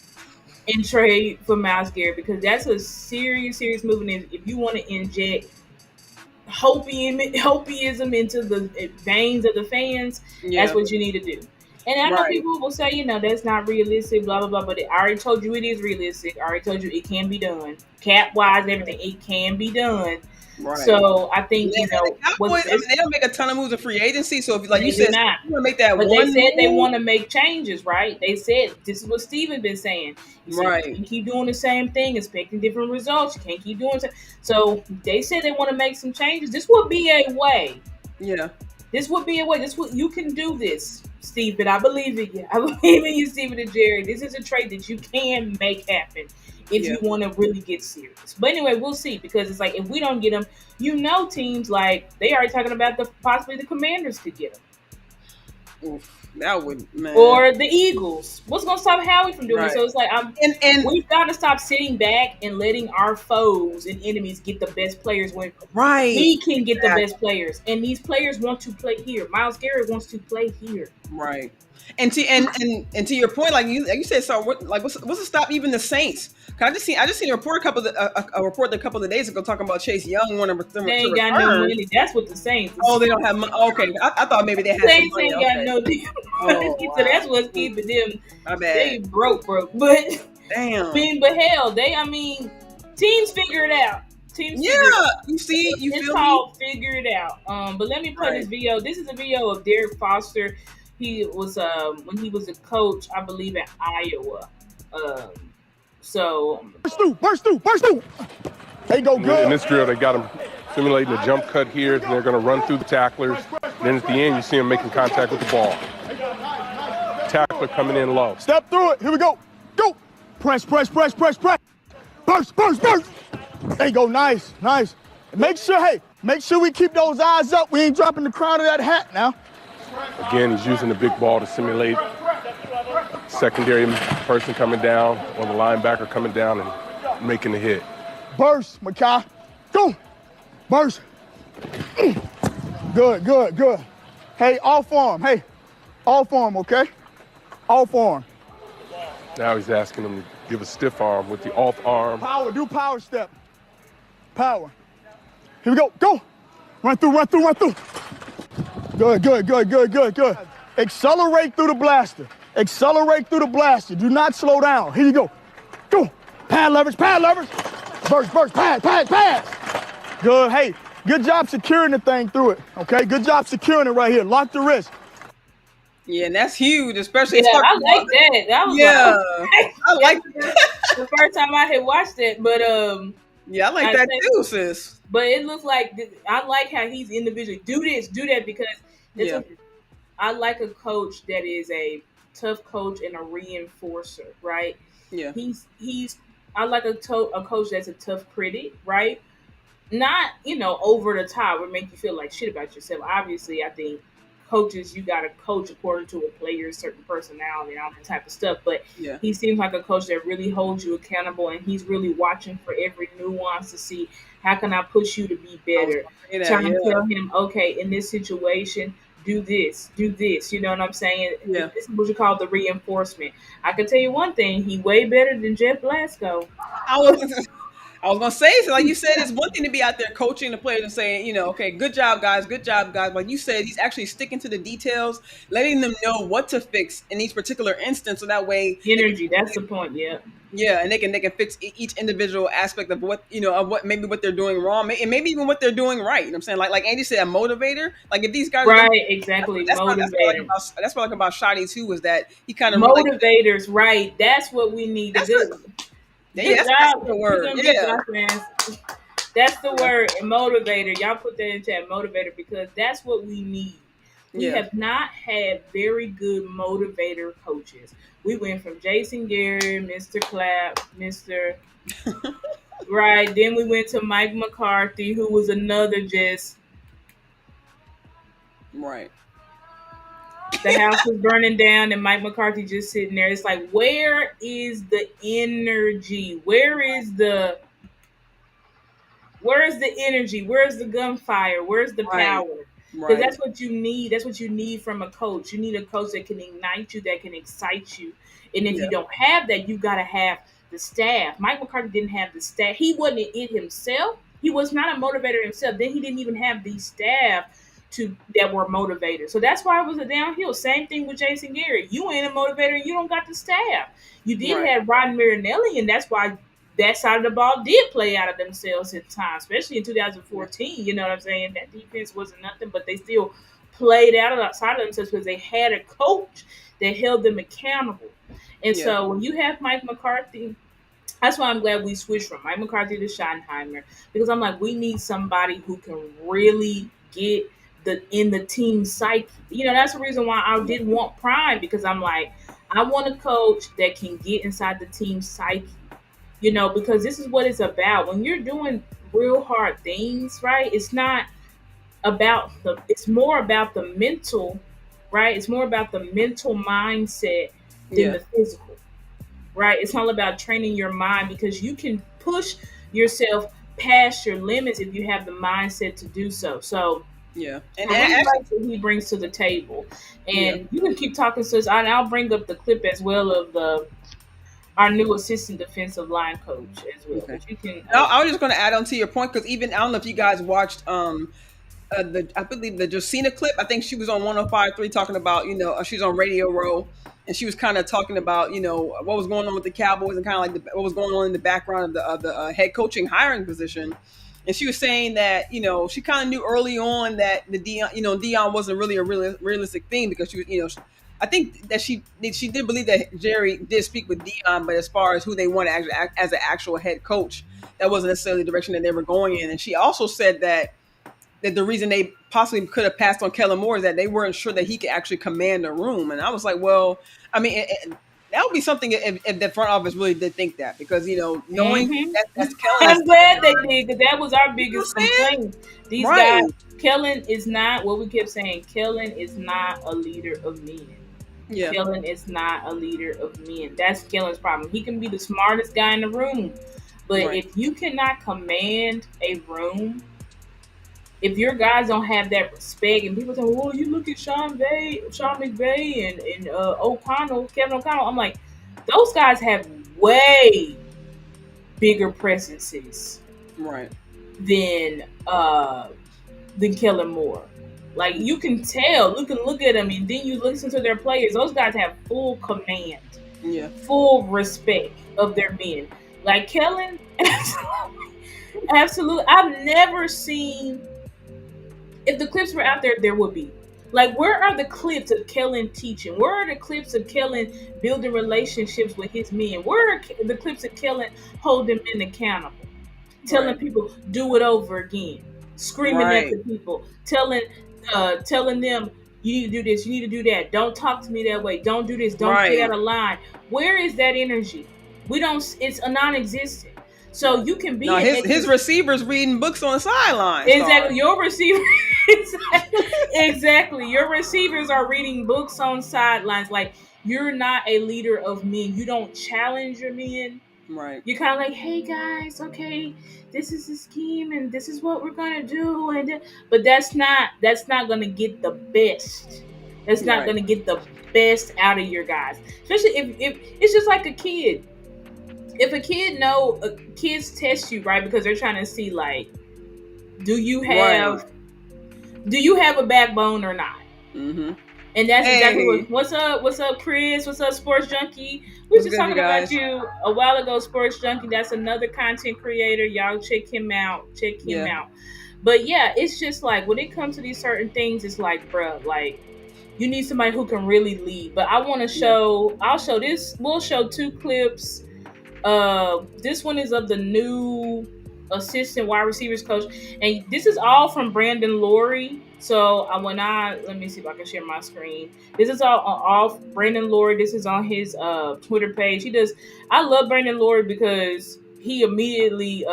and trade for Myles Garrett because that's a serious move. And if you want to inject hopeism into the veins of the fans, that's what you need to do. And I know people will say, that's not realistic, blah, blah, blah. But I already told you it is realistic. I already told you it can be done. Cap-wise, everything, it can be done. Right. So I think, the Cowboys, they don't make a ton of moves in free agency. So if you said you want to make that but one they said they want to make changes, right? They said, this is what Steven been saying. He said, you can keep doing the same thing, expecting different results. You can't keep doing it. So they said they want to make some changes. This would be a way. Yeah. This would be a way. You can do this, Steven. I believe in you. I believe in you, Steven and Jerry. This is a trade that you can make happen if you want to really get serious. But anyway, we'll see because it's like if we don't get them, teams like they already talking about possibly the Commanders could get them. Oof, that would, man. Or the Eagles. What's going to stop Howie from doing it? So it's like we've got to stop sitting back and letting our foes and enemies get the best players when we can get the best players. And these players want to play here. Myles Garrett wants to play here. Right. And to your point, like you said, so what's to stop even the Saints? I just seen a report a report a couple of days ago talking about Chase Young, one of them. They ain't got no money. That's what the Saints. Oh, they don't have money. Okay, I thought maybe they had. Saints some money. Ain't got no deal. So that's what's keeping them. My bad. They broke, but damn. But hell, teams figure it out. You see, it's called figure it out. But let me play this video. This is a video of Derek Foster. He was when he was a coach, I believe, at Iowa. So burst through. They go good. In this drill, they got them simulating a jump cut here. They're going to run through the tacklers. Then at the end, you see them making contact with the ball. Tackler coming in low. Step through it. Here we go. Go. Press. Burst. There you go. Nice. Make sure we keep those eyes up. We ain't dropping the crown of that hat now. Again, he's using the big ball to simulate secondary person coming down or the linebacker coming down and making the hit. Burst, Makai. Go. Burst. Good. Hey, off arm, okay? Off arm. Now he's asking him to give a stiff arm with the off arm. Power, do power step. Power. Here we go. Go. Run through. Good. Accelerate through the blaster. Do not slow down. Here you go. Go. Pad leverage. Burst. Pass. Good. Hey, good job securing the thing through it. Okay, good job securing it right here. Lock the wrist. Yeah, and that's huge, especially. Yeah, I like that. That was I like that. The first time I had watched it, but yeah, I like that too, sis. But it looks like I like how he's individually do that because I like a coach that is a tough coach and a reinforcer, right? Yeah. I like a coach that's a tough critic, right? Not, over the top or make you feel like shit about yourself. Obviously, I think coaches, you got to coach according to a player's certain personality and all that type of stuff. But Yeah. he seems like a coach that really holds you accountable, and he's really watching for every nuance to see how can I push you to be better. Trying to tell him, okay, in this situation, do this. You know what I'm saying? Yeah. This is what you call the reinforcement. I can tell you one thing: he way better than Jeff Blasco. I was gonna say, so like you said, it's one thing to be out there coaching the players and saying, you know, okay, good job, guys. Like you said, he's actually sticking to the details, letting them know what to fix in each particular instance, so that way energy. That's the point. Yeah. Yeah, and they can fix each individual aspect of what what they're doing wrong, and maybe even what they're doing right. You know what I'm saying? Like Andy said, a motivator. Like if these guys, right, exactly, that's what I like about Shotty too, is that he kind of motivators. Right, that's what we need to do. That's the word. Yeah. That's the word, motivator. Y'all put that in chat, motivator, because that's what we need. We have not had very good motivator coaches. We went from Jason Garrett, Mr. Clapp, Mr. Right. Then we went to Mike McCarthy, who was another just right. The house was burning down and Mike McCarthy just sitting there. It's like, where is the energy? Where is the energy? Where's the gunfire? Where's the power? Because that's what you need. That's what you need from a coach. You need a coach that can ignite you, that can excite you. And if you don't have that, you got to have the staff. Mike McCarthy didn't have the staff. He wasn't it himself. He was not a motivator himself. Then he didn't even have the staff that were motivators. So that's why it was a downhill. Same thing with Jason Garrett. You ain't a motivator and you don't got the staff. You did have Rodney Marinelli, and that's why that side of the ball did play out of themselves at times, especially in 2014. You know what I'm saying? That defense wasn't nothing, but they still played outside of themselves because they had a coach that held them accountable. And so when you have Mike McCarthy, that's why I'm glad we switched from Mike McCarthy to Schottenheimer, because I'm like, we need somebody who can really get in the team psyche. You know, that's the reason why I didn't want Prime, because I'm like, I want a coach that can get inside the team psyche. You know, because this is what it's about. When you're doing real hard things, right? It's not about it's more about the mental, right? It's more about the mental mindset than the physical, right? It's all about training your mind, because you can push yourself past your limits if you have the mindset to do so. So, and I like what he brings to the table. And you can keep talking, sis. I'll bring up the clip as well of our new assistant defensive line coach as well. Okay. But you can, I was just going to add on to your point, because even I don't know if you guys watched I believe the Josina clip. I think she was on 105.3 talking about, you know, she's on Radio Row, and she was kind of talking about, you know, what was going on with the Cowboys and kind of like what was going on in the background of the head coaching hiring position. And she was saying that, you know, she kind of knew early on that Deion wasn't really a realistic thing, because she was, you know, I think that she did believe that Jerry did speak with Deion, but as far as who they wanted as an actual head coach, that wasn't necessarily the direction that they were going in. And she also said that the reason they possibly could have passed on Kellen Moore is that they weren't sure that he could actually command a room. And I was like, well, I mean, that would be something if the front office really did think that, because, you know, knowing that's Kellen. I'm glad they did, because that was our biggest complaint. These guys, Kellen is not, what we kept saying, Kellen is not a leader of men. Yeah. Kellen is not a leader of men. That's Kellen's problem. He can be the smartest guy in the room, but if you cannot command a room, if your guys don't have that respect, and people say, well, you look at Sean McVay and Kevin O'Connell, I'm like, those guys have way bigger presences than Kellen Moore. Like, you can tell, you can look at them, and then you listen to their players. Those guys have full command, full respect of their men. Like Kellen, absolutely. I've never seen. If the clips were out there, there would be. Like, where are the clips of Kellen teaching? Where are the clips of Kellen building relationships with his men? Where are the clips of Kellen holding men accountable? Telling people, do it over again. Screaming at the people. Telling them, you need to do this, you need to do that. Don't talk to me that way. Don't do this. Don't get out of line. Where is that energy? It's a non-existent. So you can be his receivers reading books on the sideline. Exactly. Your receiver. Exactly. Exactly. Your receivers are reading books on sidelines. Like, you're not a leader of men. You don't challenge your men. Right. You're kind of like, hey guys, okay, this is the scheme and this is what we're gonna do, but that's not gonna get the best. That's not Right. gonna get the best out of your guys. Especially if it's just like a kid. If a kid kids test you, right, because they're trying to see, like, do you have a backbone or not? Mm-hmm. And that's exactly what's up, Chris? What's up, Sports Junkie? We were just talking about you a while ago, Sports Junkie. That's another content creator. Y'all check him out. But yeah, it's just like when it comes to these certain things, it's like, bruh, like, you need somebody who can really lead. But I want to show. I'll show this. We'll show 2 clips. This one is of the new assistant wide receivers coach, and this is all from Brandon Laurie. So let me see if I can share my screen. This is all Brandon Laurie. This is on his Twitter page. I love Brandon Laurie because he immediately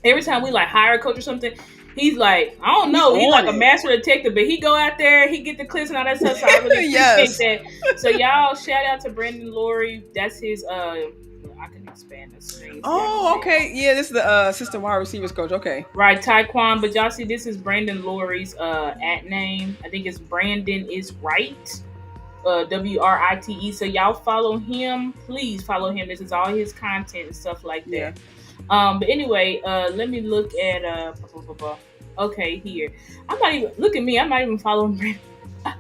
every time we like hire a coach or something, he's like, I don't know, he's like a master detective, but he go out there, he get the clips and all that stuff. So I really appreciate that. So y'all, shout out to Brandon Laurie. That's his I can expand the screen. Oh, okay. Yeah, this is the assistant wide receivers coach. Okay. Right, Taekwon. But y'all see, this is Brandon Laurie's at name. I think it's Brandon is right. WRITE. So y'all follow him. Please follow him. This is all his content and stuff like that. Yeah. But anyway, let me look at okay, here. I'm not even look at me. I'm not even following Brandon. I'm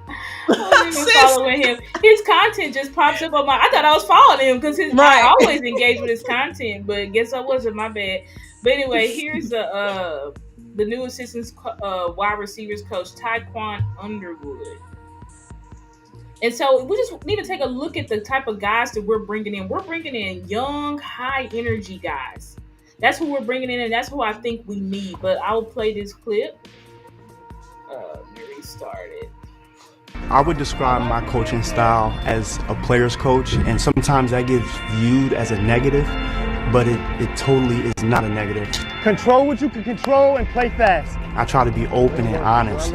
not even following him. His content just pops up on my. I thought I was following him because I always engage with his content, but guess I wasn't. My bad. But anyway, here's the new assistant wide receivers coach, Taekwon Underwood. And so we just need to take a look at the type of guys that we're bringing in. We're bringing in young, high energy guys. That's who we're bringing in, and that's who I think we need. But I will play this clip. Let me restart it. I would describe my coaching style as a player's coach, and sometimes that gets viewed as a negative, but it totally is not a negative. Control what you can control and play fast. I try to be open and honest.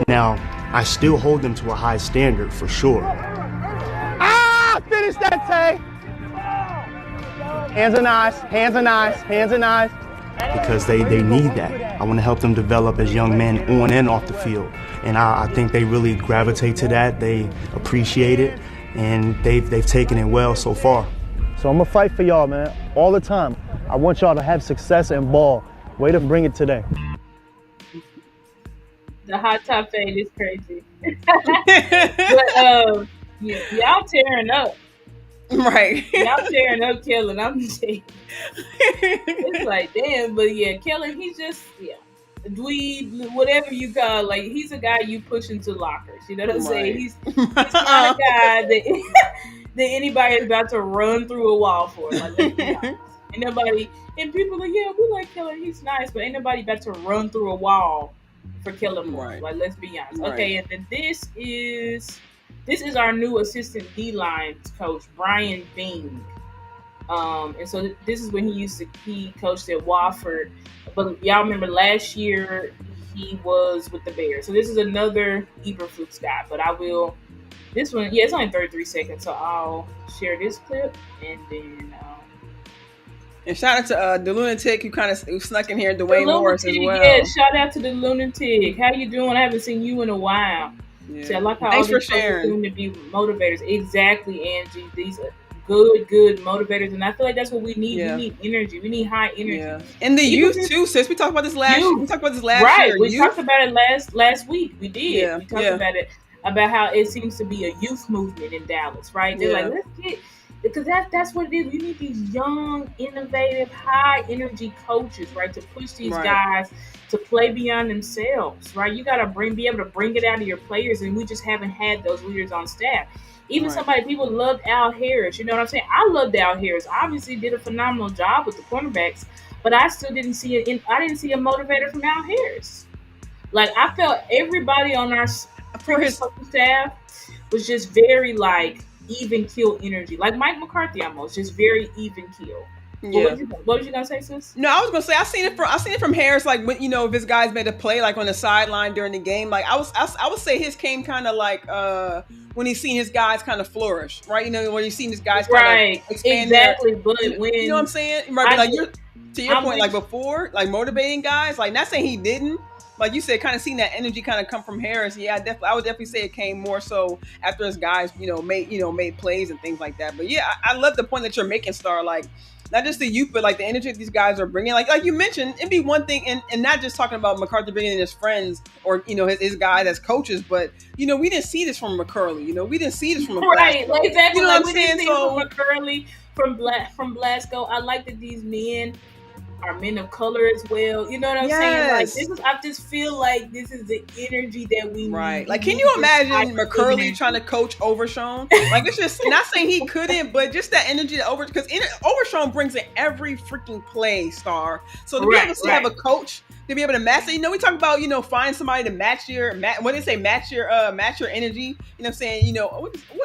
Now, I still hold them to a high standard for sure. Finish that, Tay! Hands and eyes, hands and eyes, hands and eyes. Because they need that. I want to help them develop as young men on and off the field. And I think they really gravitate to that. They appreciate it, and they've taken it well so far. So I'm going to fight for y'all, man, all the time. I want y'all to have success and ball. Way to bring it today. The hot top fade is crazy. But y'all tearing up. Right. Y'all tearing up Kellen. I'm saying. It's like, damn, but yeah, Kellen, he's just, dweeb, whatever you call, like, he's a guy you push into lockers. You know what I'm saying? He's the kind of guy that anybody is about to run through a wall for. Like, let's be honest. Ain't nobody, and people are like, yeah, we like Kellen, he's nice, but ain't nobody about to run through a wall for Kellen Moore. Right. Like, let's be honest. Right. Okay, and then this is our new assistant D-line coach, Brian Bing. And so this is when he coached at Wofford. But y'all remember last year he was with the Bears. So this is another Eberflus guy. But this one, it's only 33 seconds. So I'll share this clip and then. And shout out to the Lunatic who snuck in here, Dwayne Morris as well. Yeah, shout out to the Lunatic. How you doing? I haven't seen you in a while. Yeah. So I like how Thanks all for sharing. Doing to be motivators. Exactly, Angie. These are good motivators, and I feel like that's what we need. Yeah. We need energy. We need high energy. Yeah. And the youth too, sis. We talked about this last year. We talked about this last year. Right. We talked about it last week. We did. Yeah. We talked about it, about how it seems to be a youth movement in Dallas, right? They're like, let's get, because that's what it is. We need these young, innovative, high energy coaches, right, to push these guys to play beyond themselves, right? You got to be able to bring it out of your players, and we just haven't had those leaders on staff. Even people loved Al Harris. You know what I'm saying? I loved Al Harris. Obviously, did a phenomenal job with the cornerbacks, but I still didn't see it. I didn't see a motivator from Al Harris. Like, I felt everybody on our staff was just very like even kill energy, like Mike McCarthy almost, just very even kill. Yeah. What was you gonna say, sis? No, I was gonna say I seen it from Harris. Like when if his guys made a play like on the sideline during the game. Like I would say his came kind of like when he's seen his guys kind of flourish, right? When he's seen his guys kind of expand exactly. But when you know what I'm saying, right? Like to your point, like before, like motivating guys. Like not saying he didn't. Like you said, kind of seeing that energy kind of come from Harris. Yeah, I would definitely say it came more so after his guys, made plays and things like that. But yeah, I love the point that you're making, Star. Like not just the youth, but like the energy that these guys are bringing. Like you mentioned, it'd be one thing, and not just talking about McCarthy bringing in his friends or his guys as coaches, but we didn't see this from McCurley. We didn't see this from right, like, exactly. You know like, what I'm saying? So from McCurley, from Blasco, I like that these men are men of color as well. You know what I'm saying? Like I just feel like this is the energy that we need. Like, can you imagine McCurley trying to coach Overshown? Like, it's just not saying he couldn't, but just that energy that Overshown brings in every freaking play, Star. So to be able to have a coach to be able to match it, we talk about find somebody to match your match your energy. You know what I'm saying?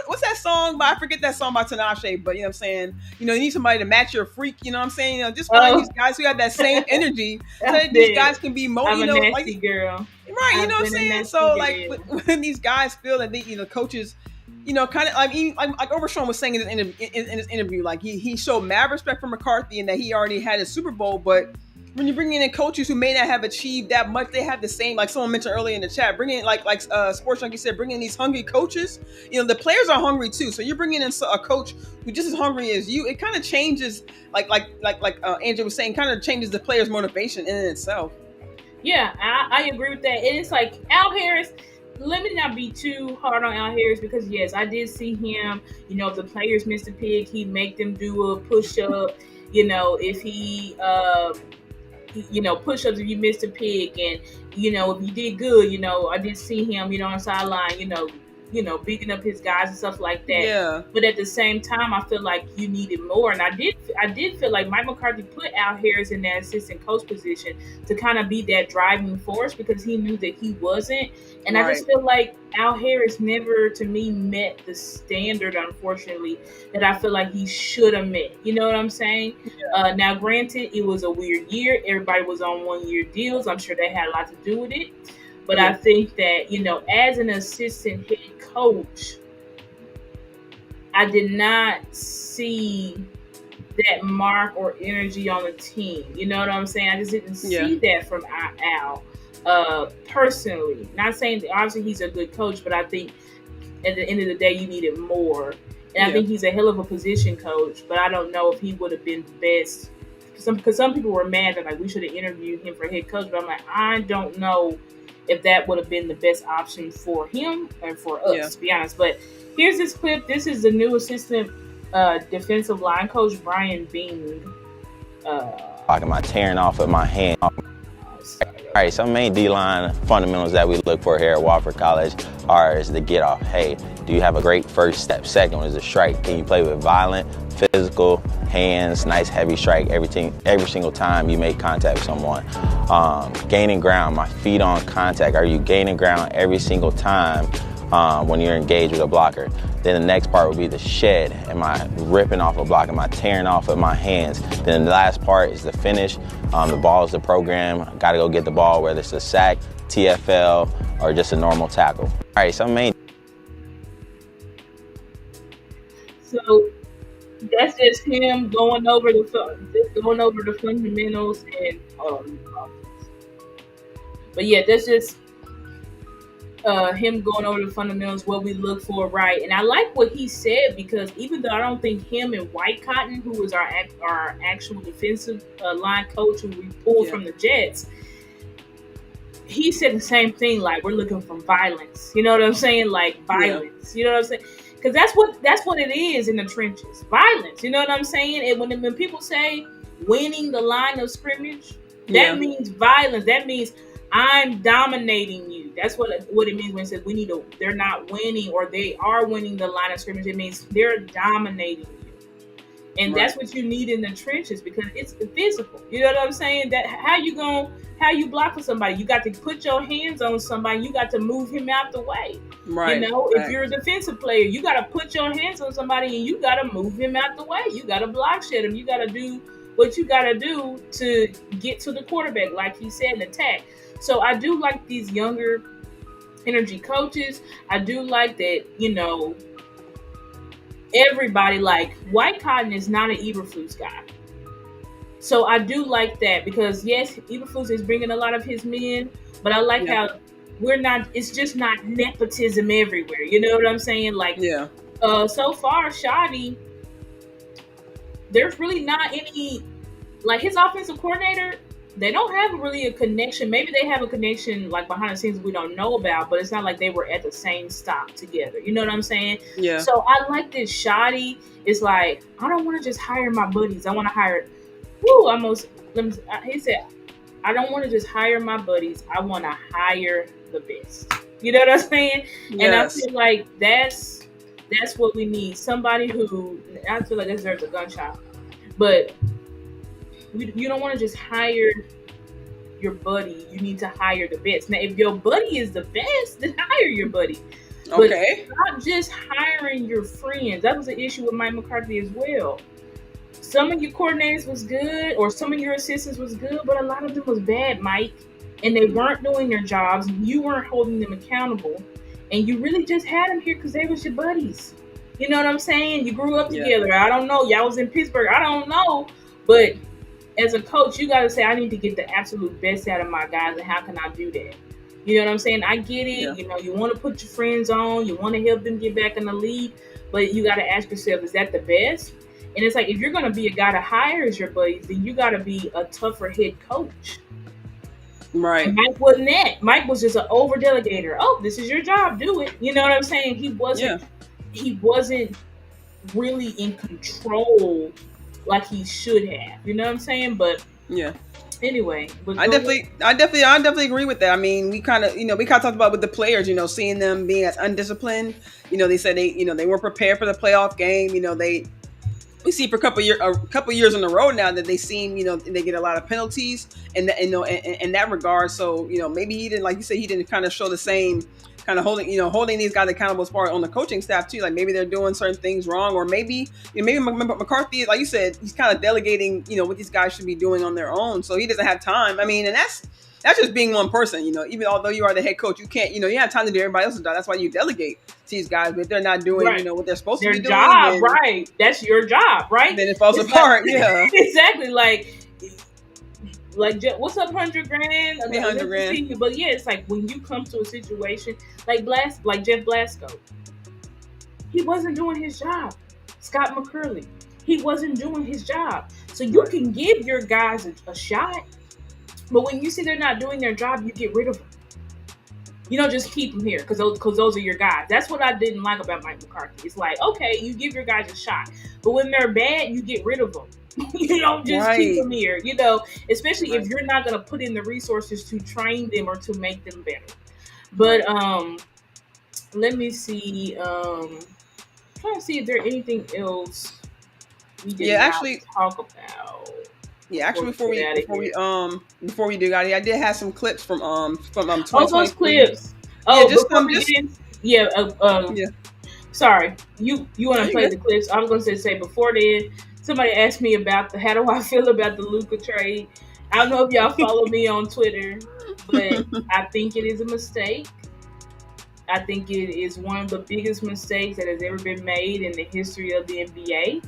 What's that song? I forget that song by Tinashe, but you know what I'm saying? You need somebody to match your freak. You know what I'm saying? Just find these guys who have that same energy, so that these guys can be more. I'm a nasty girl, right? You know what I'm saying? So like when these guys feel that they, coaches, kind of like Overshown was saying in his interview, like he showed mad respect for McCarthy and that he already had his Super Bowl, but when you're bringing in coaches who may not have achieved that much, they have the same, like someone mentioned earlier in the chat, bringing in like Sports Junkie said, bringing in these hungry coaches. The players are hungry too. So you're bringing in a coach who just as hungry as you. It kind of changes, like Andrew was saying, kind of changes the player's motivation in itself. Yeah, I agree with that. And it's like Al Harris. Let me not be too hard on Al Harris because yes, I did see him. If the players missed a pick, he'd make them do a push up. If he push-ups if you missed a pick, and if you did good, I did see him, on the sideline, beating up his guys and stuff like that. Yeah. But at the same time, I feel like you needed more, and I did feel like Mike McCarthy put Al Harris in that assistant coach position to kind of be that driving force because he knew that he wasn't, and right. I just feel like Al Harris never, to me, met the standard, unfortunately, that I feel like he should have met. You know what I'm saying? Yeah. Now, granted, it was a weird year. Everybody was on one-year deals. I'm sure that had a lot to do with it. But yeah. I think that, as an assistant head coach, I did not see that mark or energy on the team. You know what I'm saying? I just didn't see that from Al. Personally, not saying that obviously he's a good coach, but I think at the end of the day you needed more, and I think he's a hell of a position coach, but I don't know if he would have been the best. Because some people were mad that like we should have interviewed him for head coach, but I'm like, I don't know if that would have been the best option for him and for us, to be honest. But here's this clip. This is the new assistant defensive line coach, Brian Bean. Am I tearing off with my hand? All right, some main D-line fundamentals that we look for here at Wofford College is the get off. Hey, do you have a great first step? Second one is a strike. Can you play with violent, physical, hands, nice heavy strike every single time you make contact with someone? Gaining ground, my feet on contact. Are you gaining ground every single time when you're engaged with a blocker? Then the next part would be the shed. Am I ripping off a block? Am I tearing off with my hands? Then the last part is the finish. The ball is the program. Got to go get the ball, whether it's a sack, TFL, or just a normal tackle. All right, some main. So that's just him going over the fundamentals and but yeah, that's just him going over the fundamentals, what we look for, right? And I like what he said because even though I don't think him and White Cotton, who was our actual defensive line coach who we pulled from the Jets, he said the same thing. Like we're looking for violence. You know what I'm saying? Like violence. You know what I'm saying? Because that's what it is in the trenches. Violence. You know what I'm saying? And when people say winning the line of scrimmage, that means violence. That means I'm dominating you. That's what it means when it says they're not winning or they are winning the line of scrimmage. It means they're dominating you. And that's what you need in the trenches because it's physical. You know what I'm saying? That how you block for somebody? You got to put your hands on somebody. You got to move him out the way. Right. If you're a defensive player, you got to put your hands on somebody and you got to move him out the way. You got to block shed him. You got to do what you got to do to get to the quarterback, like he said, and attack. So I do like these younger energy coaches. I do like that, everybody, like White Cotton is not an Eberflus guy. So I do like that because, yes, Eberflus is bringing a lot of his men, but I like how it's just not nepotism everywhere. You know what I'm saying? Like, so far, Shoddy, there's really not any, like his offensive coordinator, they don't have really a connection. Maybe they have a connection like behind the scenes we don't know about, but it's not like they were at the same stop together. You know what I'm saying? Yeah. So I like this Shoddy. It's like, I don't want to just hire my buddies. I want to hire, he said, I don't want to just hire my buddies. I want to hire the best. You know what I'm saying? Yes. And I feel like that's what we need. Somebody who, I feel like deserves a gunshot. But you don't want to just hire your buddy. You need to hire the best. Now, if your buddy is the best, then hire your buddy. Okay. But not just hiring your friends. That was an issue with Mike McCarthy as well. Some of your coordinators was good, or some of your assistants was good, but a lot of them was bad, Mike. And they weren't doing their jobs. And you weren't holding them accountable. And you really just had them here because they was your buddies. You know what I'm saying? You grew up together. I don't know. Y'all was in Pittsburgh. I don't know. But as a coach, you got to say, I need to get the absolute best out of my guys. And how can I do that? You know what I'm saying? I get it. Yeah. You want to put your friends on. You want to help them get back in the league. But you got to ask yourself, is that the best? And it's like, if you're going to be a guy that hires your buddies, then you got to be a tougher head coach. Right. And Mike wasn't that. Mike was just an over delegator. Oh, this is your job. Do it. You know what I'm saying? He wasn't really in control like he should have. You know what I'm saying? But anyway, I definitely agree with that. I mean, we kind of talked about with the players, seeing them being as undisciplined. They said they weren't prepared for the playoff game. We see for a couple years in a row now that they seem, they get a lot of penalties in that regard. So, maybe he didn't, like you said, he didn't kind of show the same kind of holding these guys accountable as far as on the coaching staff too. Like maybe they're doing certain things wrong, or maybe McCarthy, like you said, he's kind of delegating, what these guys should be doing on their own. So he doesn't have time. I mean, and that's just being one person, even although you are the head coach, you can't, you have time to do everybody else's job. That's why you delegate to these guys, but if they're not doing, what they're supposed to be doing. Their job, right. That's your job, right? Then it falls apart, Exactly. Like, what's up, $100,000? $100,000. But yeah, it's like when you come to a situation like Jeff Blasco, he wasn't doing his job. Scott McCurley, he wasn't doing his job. So you can give your guys a shot, but when you see they're not doing their job, you get rid of them. You don't just keep them here because those are your guys. That's what I didn't like about Mike McCarthy. It's like, okay, you give your guys a shot, but when they're bad, you get rid of them. You don't just keep them here, especially if you're not going to put in the resources to train them or to make them better. But let me see. Trying to see if there's anything else we did talk about. Yeah, actually, before we do, Gotti, I did have some clips from 2023. Oh, those clips. Sorry, you want to play the clips? I was going to say before then. Somebody asked me about how do I feel about the Luka trade. I don't know if y'all follow me on Twitter, but I think it is a mistake. I think it is one of the biggest mistakes that has ever been made in the history of the NBA.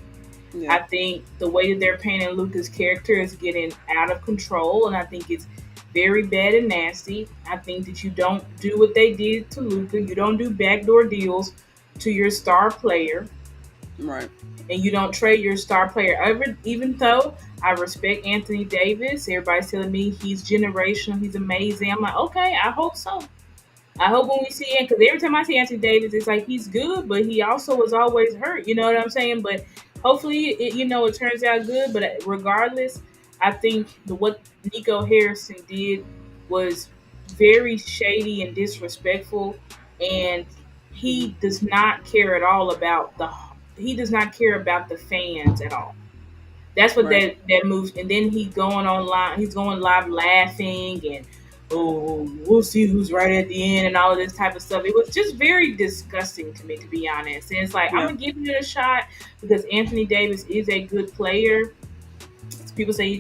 Yeah. I think the way that they're painting Luka's character is getting out of control, and I think it's very bad and nasty. I think that you don't do what they did to Luka. You don't do backdoor deals to your star player. Right. And you don't trade your star player. Even though I respect Anthony Davis, everybody's telling me he's generational, he's amazing. I'm like, okay, I hope so. I hope when we see him, because every time I see Anthony Davis, it's like he's good, but he also was always hurt. You know what I'm saying? But hopefully, it turns out good. But regardless, I think what Nico Harrison did was very shady and disrespectful, and he does not care at all about the fans at all. That's what that moves. And then he's going live laughing and, oh, we'll see who's right at the end and all of this type of stuff. It was just very disgusting to me, to be honest. And it's like, I'm going to give it a shot because Anthony Davis is a good player.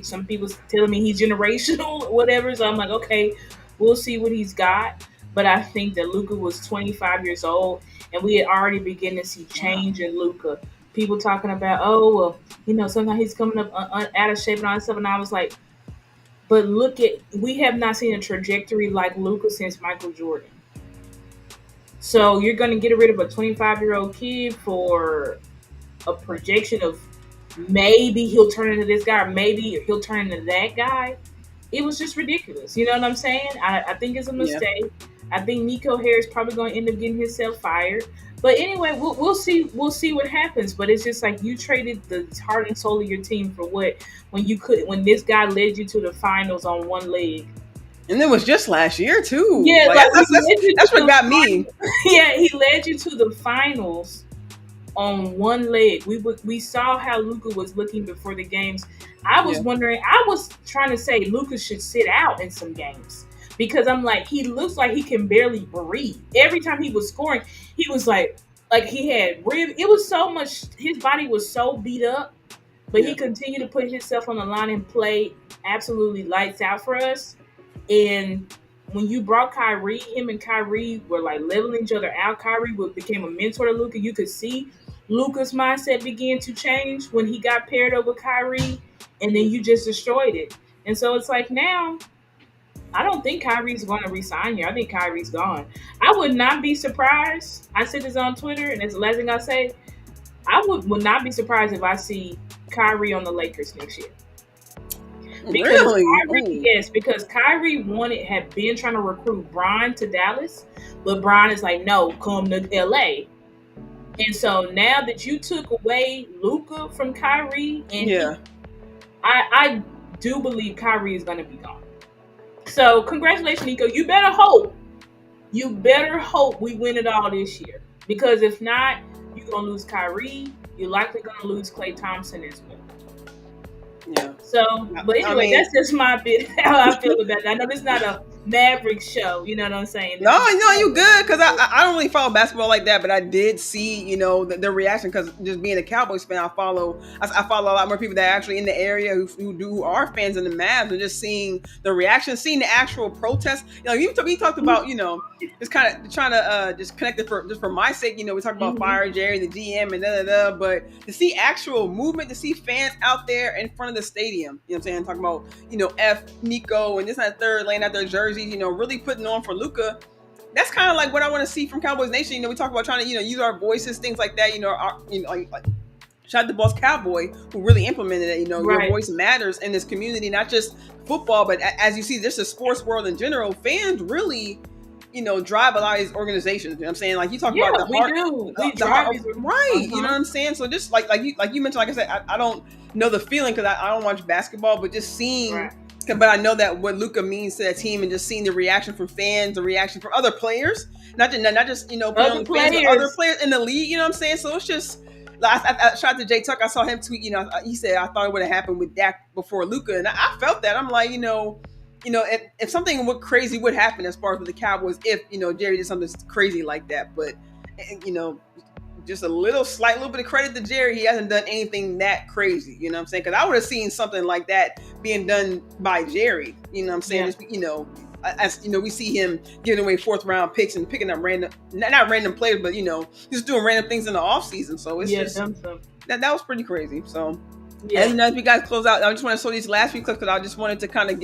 some people telling me he's generational or whatever. So I'm like, okay, we'll see what he's got. But I think that Luka was 25 years old, and we had already begun to see change in Luka. People talking about, oh, well, sometimes he's coming up out of shape and all that stuff. And I was like, but we have not seen a trajectory like Luka since Michael Jordan. So you're going to get rid of a 25-year-old kid for a projection of maybe he'll turn into this guy, or maybe he'll turn into that guy. It was just ridiculous. You know what I'm saying? I think it's a mistake. Yeah. I think Nico Harris probably going to end up getting himself fired. But anyway, we'll see. We'll see what happens. But it's just like you traded the heart and soul of your team for what? When this guy led you to the finals on one leg. And it was just last year too. Yeah, that's what got me. Yeah, he led you to the finals on one leg. We saw how Luka was looking before the games. I was wondering. I was trying to say Luka should sit out in some games because I'm like, he looks like he can barely breathe. Every time he was scoring, he was like he had rib. It was so much. His body was so beat up, but he continued to put himself on the line and play absolutely lights out for us. And when you brought Kyrie, him and Kyrie were like leveling each other out. Kyrie became a mentor to Luka. You could see Luka's mindset began to change when he got paired up with Kyrie, and then you just destroyed it. And so it's like now, I don't think Kyrie's going to resign here. I think Kyrie's gone. I would not be surprised. I said this on Twitter, and it's the last thing I'll say. I would not be surprised if I see Kyrie on the Lakers next year. Because Kyrie had been trying to recruit Bron to Dallas, but Bron is like, no, come to LA. And so now that you took away Luka from Kyrie, and I do believe Kyrie is going to be gone. So congratulations, Nico. You better hope we win it all this year, because if not, you're going to lose Kyrie. You're likely going to lose Klay Thompson as well. Yeah. So, but anyway, that's just my bit how I feel about that. I know this is not a Maverick show, you know what I'm saying? No, you good, because I don't really follow basketball like that, but I did see, the reaction, because just being a Cowboys fan, I follow a lot more people that are actually in the area who are fans of the Mavs, and just seeing the reaction, seeing the actual protest. We talked about, just kind of trying to just connect it for my sake. We talked about Fire Jerry, the GM, and but to see actual movement, to see fans out there in front of the stadium, you know what I'm saying? Talking about, F Nico and this and that third, laying out their jerseys, really putting on for Luka. That's kind of like what I want to see from Cowboys Nation. We talk about trying to, use our voices, things like that. Like shout out to Boss Cowboy, who really implemented it. Your voice matters in this community, not just football, but as you see, just the sports world in general. Fans really, drive a lot of these organizations. You know what I'm saying? Like you talk about the heart, we drive these right? You know what I'm saying? So just like you mentioned, like I said, I don't know the feeling because I don't watch basketball, but just seeing. Right. But I know that what Luka means to that team, and just seeing the reaction from fans, the reaction from other players, not just other players, but other players in the league. You know what I'm saying? So it's just. I shout out to Jay Tuck. I saw him tweet. He said I thought it would have happened with Dak before Luka, and I felt that. I'm like, if something crazy would happen as far as with the Cowboys, if Jerry did something crazy like that, but just a little bit of credit to Jerry. He hasn't done anything that crazy. You know what I'm saying? Because I would have seen something like that being done by Jerry. You know what I'm saying? Yeah. Just, as we see him giving away 4th round picks and picking up not random players, but just doing random things in the off season. So it's just that was pretty crazy. So as we guys close out, I just want to show these last few clips because I just wanted to kind of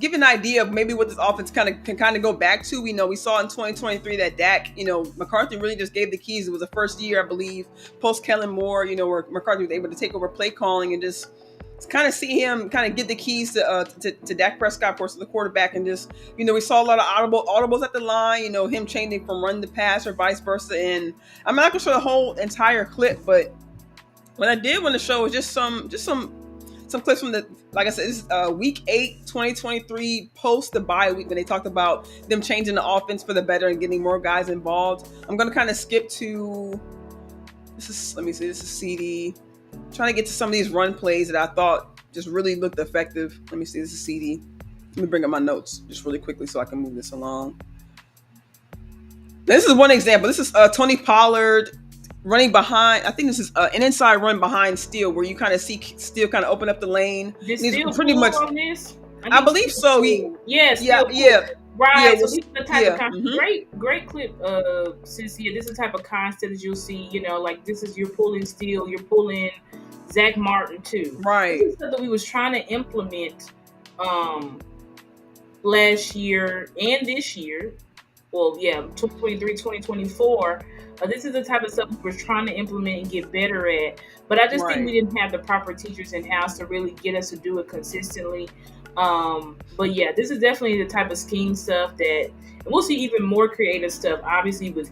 give an idea of maybe what this offense can go back to. We saw in 2023 that Dak, McCarthy really just gave the keys. It was the first year, I believe, post Kellen Moore, where McCarthy was able to take over play calling and just kind of see him kind of get the keys to Dak Prescott, of course, the quarterback, and just we saw a lot of audibles at the line. Him changing from run to pass or vice versa. And I'm not gonna show the whole entire clip, but what I did want to show was just some clips from like I said, this is week 8, 2023, post the bye week, when they talked about them changing the offense for the better and getting more guys involved. I'm going to kind of skip to, this is CD. Trying to get to some of these run plays that I thought just really looked effective. Let me see, this is CD. Let me bring up my notes just really quickly so I can move this along. This is one example. This is Tony Pollard running behind. I think this is an inside run behind Steele, where you kind of see Steele kind of open up the lane. Did And he's Steele pretty pull much. on this? I believe so. Yes, Yeah, Steele yeah, pulled. Right. yeah. So this is the type of mhm. great clip. Since this is the type of concept that you'll see. Like this is you're pulling Steele, you're pulling Zach Martin too. Right. This is stuff that we was trying to implement last year and this year. Well, yeah, 2023, 2024. This is the type of stuff we're trying to implement and get better at. But I just think we didn't have the proper teachers in house to really get us to do it consistently. But yeah, this is definitely the type of scheme stuff that, and we'll see even more creative stuff, obviously with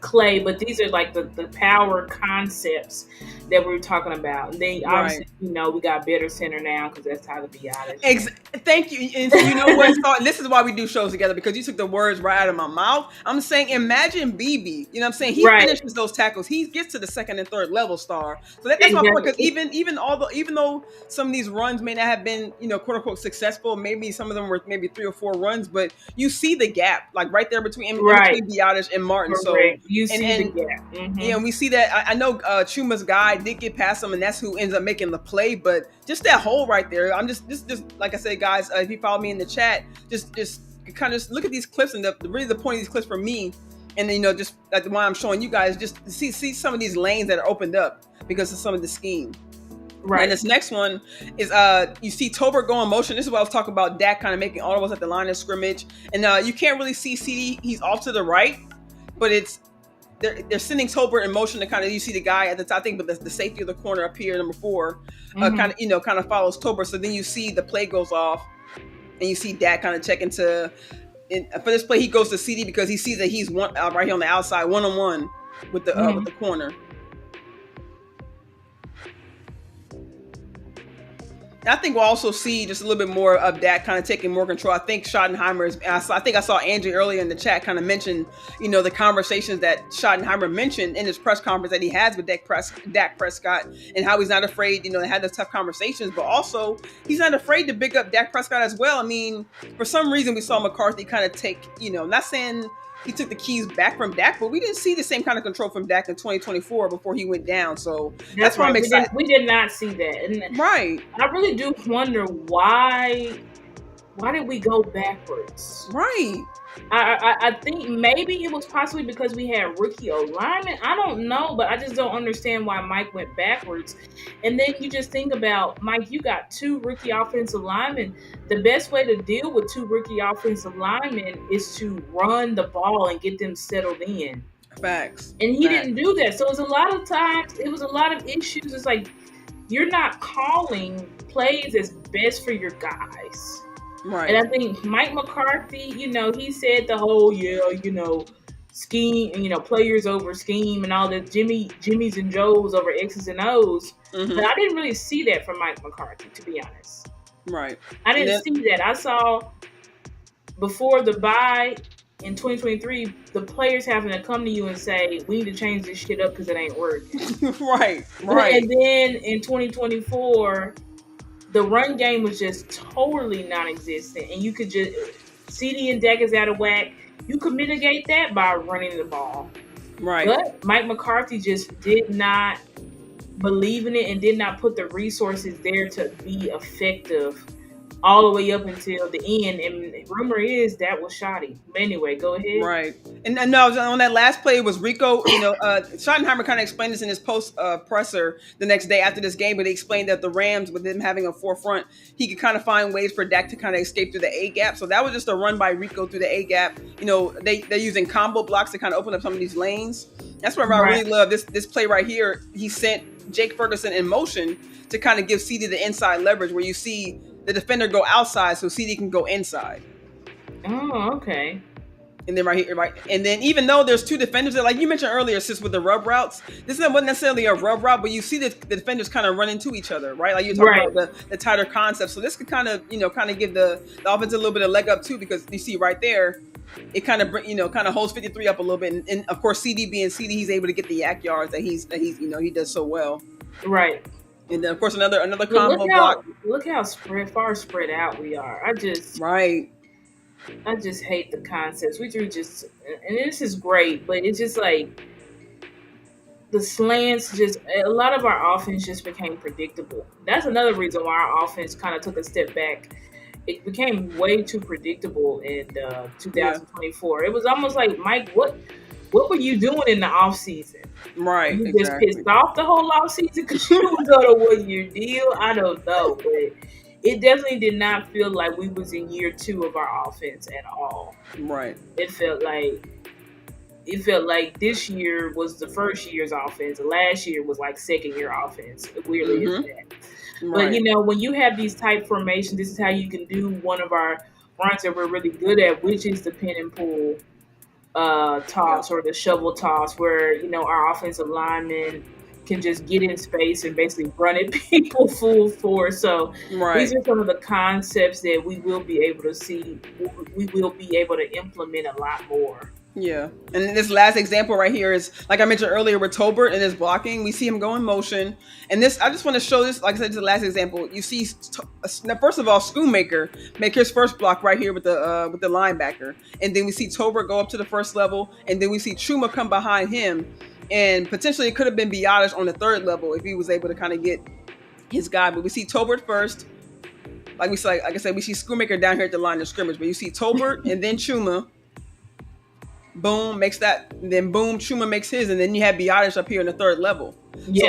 Clay. But these are like the power concepts that we're talking about. And they obviously, we got better center now because that's Tyler Biadasz. Thank you. And so you know what? And this is why we do shows together, because you took the words right out of my mouth. I'm saying, imagine BB. You know what I'm saying? He finishes those tackles. He gets to the second and third level star. So that's my point. Because even though some of these runs may not have been, quote unquote successful, maybe some of them were maybe 3 or 4 runs, but you see the gap like right there between Biadasz and Martin. Correct. So you see the gap. Mm-hmm. Yeah, and we see that. I know Chuma's guy did get past him, and that's who ends up making the play. But just that hole right there, I'm just like I said, guys. If you follow me in the chat, just kind of look at these clips, and really the point of these clips for me, and then just like the one I'm showing you guys, just see some of these lanes that are opened up because of some of the scheme. Right. And this next one is you see Tolbert go in motion. This is what I was talking about. Dak kind of making audibles at the line of scrimmage, and you can't really see CD. He's off to the right, but they're sending Tolbert in motion to kind of, you see the guy at the top, I think, but the safety of the corner up here, number 4, kind of follows Tolbert. So then you see the play goes off, and you see Dak kind of checking for this play. He goes to CD because he sees that he's right here on the outside, 1-on-1 with the corner. I think we'll also see just a little bit more of Dak kind of taking more control. I think Schottenheimer I think I saw Andrew earlier in the chat kind of mention, the conversations that Schottenheimer mentioned in his press conference that he has with Dak Prescott, and how he's not afraid, to have those tough conversations, but also he's not afraid to big up Dak Prescott as well. I mean, for some reason we saw McCarthy kind of take, not saying he took the keys back from Dak, but we didn't see the same kind of control from Dak in 2024 before he went down. So that's why I'm excited. We did not see that. And I really do wonder why did we go backwards? Right. I think maybe it was possibly because we had rookie alignment. I don't know, but I just don't understand why Mike went backwards. And then you just think about, Mike, you got 2 rookie offensive linemen. The best way to deal with 2 rookie offensive linemen is to run the ball and get them settled in. Facts. And he didn't do that. So it was a lot of times, it was a lot of issues. It's like, you're not calling plays as best for your guys. Right. And I think Mike McCarthy, he said the whole, scheme, players over scheme and all that, Jimmys and Joes over X's and O's. Mm-hmm. But I didn't really see that from Mike McCarthy, to be honest. Right. I didn't see that. I saw before the bye in 2023, the players having to come to you and say, we need to change this shit up because it ain't working. Right. And then in 2024, the run game was just totally non-existent, and you could just CD and Dak is out of whack. You could mitigate that by running the ball, right? But Mike McCarthy just did not believe in it and did not put the resources there to be effective all the way up until the end. And rumor is that was shoddy. But anyway, go ahead. Right. And no, on that last play, it was Rico. Schottenheimer kind of explained this in his post presser the next day after this game, but he explained that the Rams, with them having a forefront, he could kind of find ways for Dak to kind of escape through the A gap. So that was just a run by Rico through the A gap. They're using combo blocks to kind of open up some of these lanes. That's what I really love. This play right here, he sent Jake Ferguson in motion to kind of give CD the inside leverage, where you see the defender go outside so CD can go inside. Oh, okay. And then right here, and then even though there's 2 defenders that, like you mentioned earlier, sis, with the rub routes, this wasn't necessarily a rub route, but you see the defenders kind of run into each other, right? Like you're talking about the tighter concept. So this could kind of give the offense a little bit of leg up too, because you see right there, it kind of holds 53 up a little bit, and of course CD being CD, he's able to get the yak yards that he's he does so well. Right. And then of course another combo block. Look how far spread out we are. I just hate the concepts. We do just, and this is great, but it's just like the slants, just a lot of our offense just became predictable. That's another reason why our offense kind of took a step back. It became way too predictable in 2024. It was almost like, Mike, what were you doing in the off season? Right. You just Exactly. pissed off the whole off season because you don't know what your deal. I don't know, but it definitely did not feel like we was in year 2 of our offense at all. Right. It felt like this year was the first year's offense. Last year was like second year offense. It really is that. Right. But when you have these type formations, this is how you can do one of our runs that we're really good at, which is the pin and pull toss or the shovel toss, where our offensive linemen can just get in space and basically run at people full force. So these are some of the concepts that we will be able to see. We will be able to implement a lot more. Yeah. And this last example right here is, like I mentioned earlier, with Tolbert and his blocking. We see him go in motion. And this, I just want to show this, like I said, this is the last example. You see, first of all, Schoonmaker make his first block right here with the linebacker. And then we see Tolbert go up to the first level. And then we see Chuma come behind him. And potentially it could have been Biotish on the third level if he was able to kind of get his guy. But we see Tolbert first. Like I said, we see Schoonmaker down here at the line of scrimmage. But you see Tolbert and then Chuma. Boom makes that, then boom, Chuma makes his, and then you have Biotish up here in the third level. Yeah.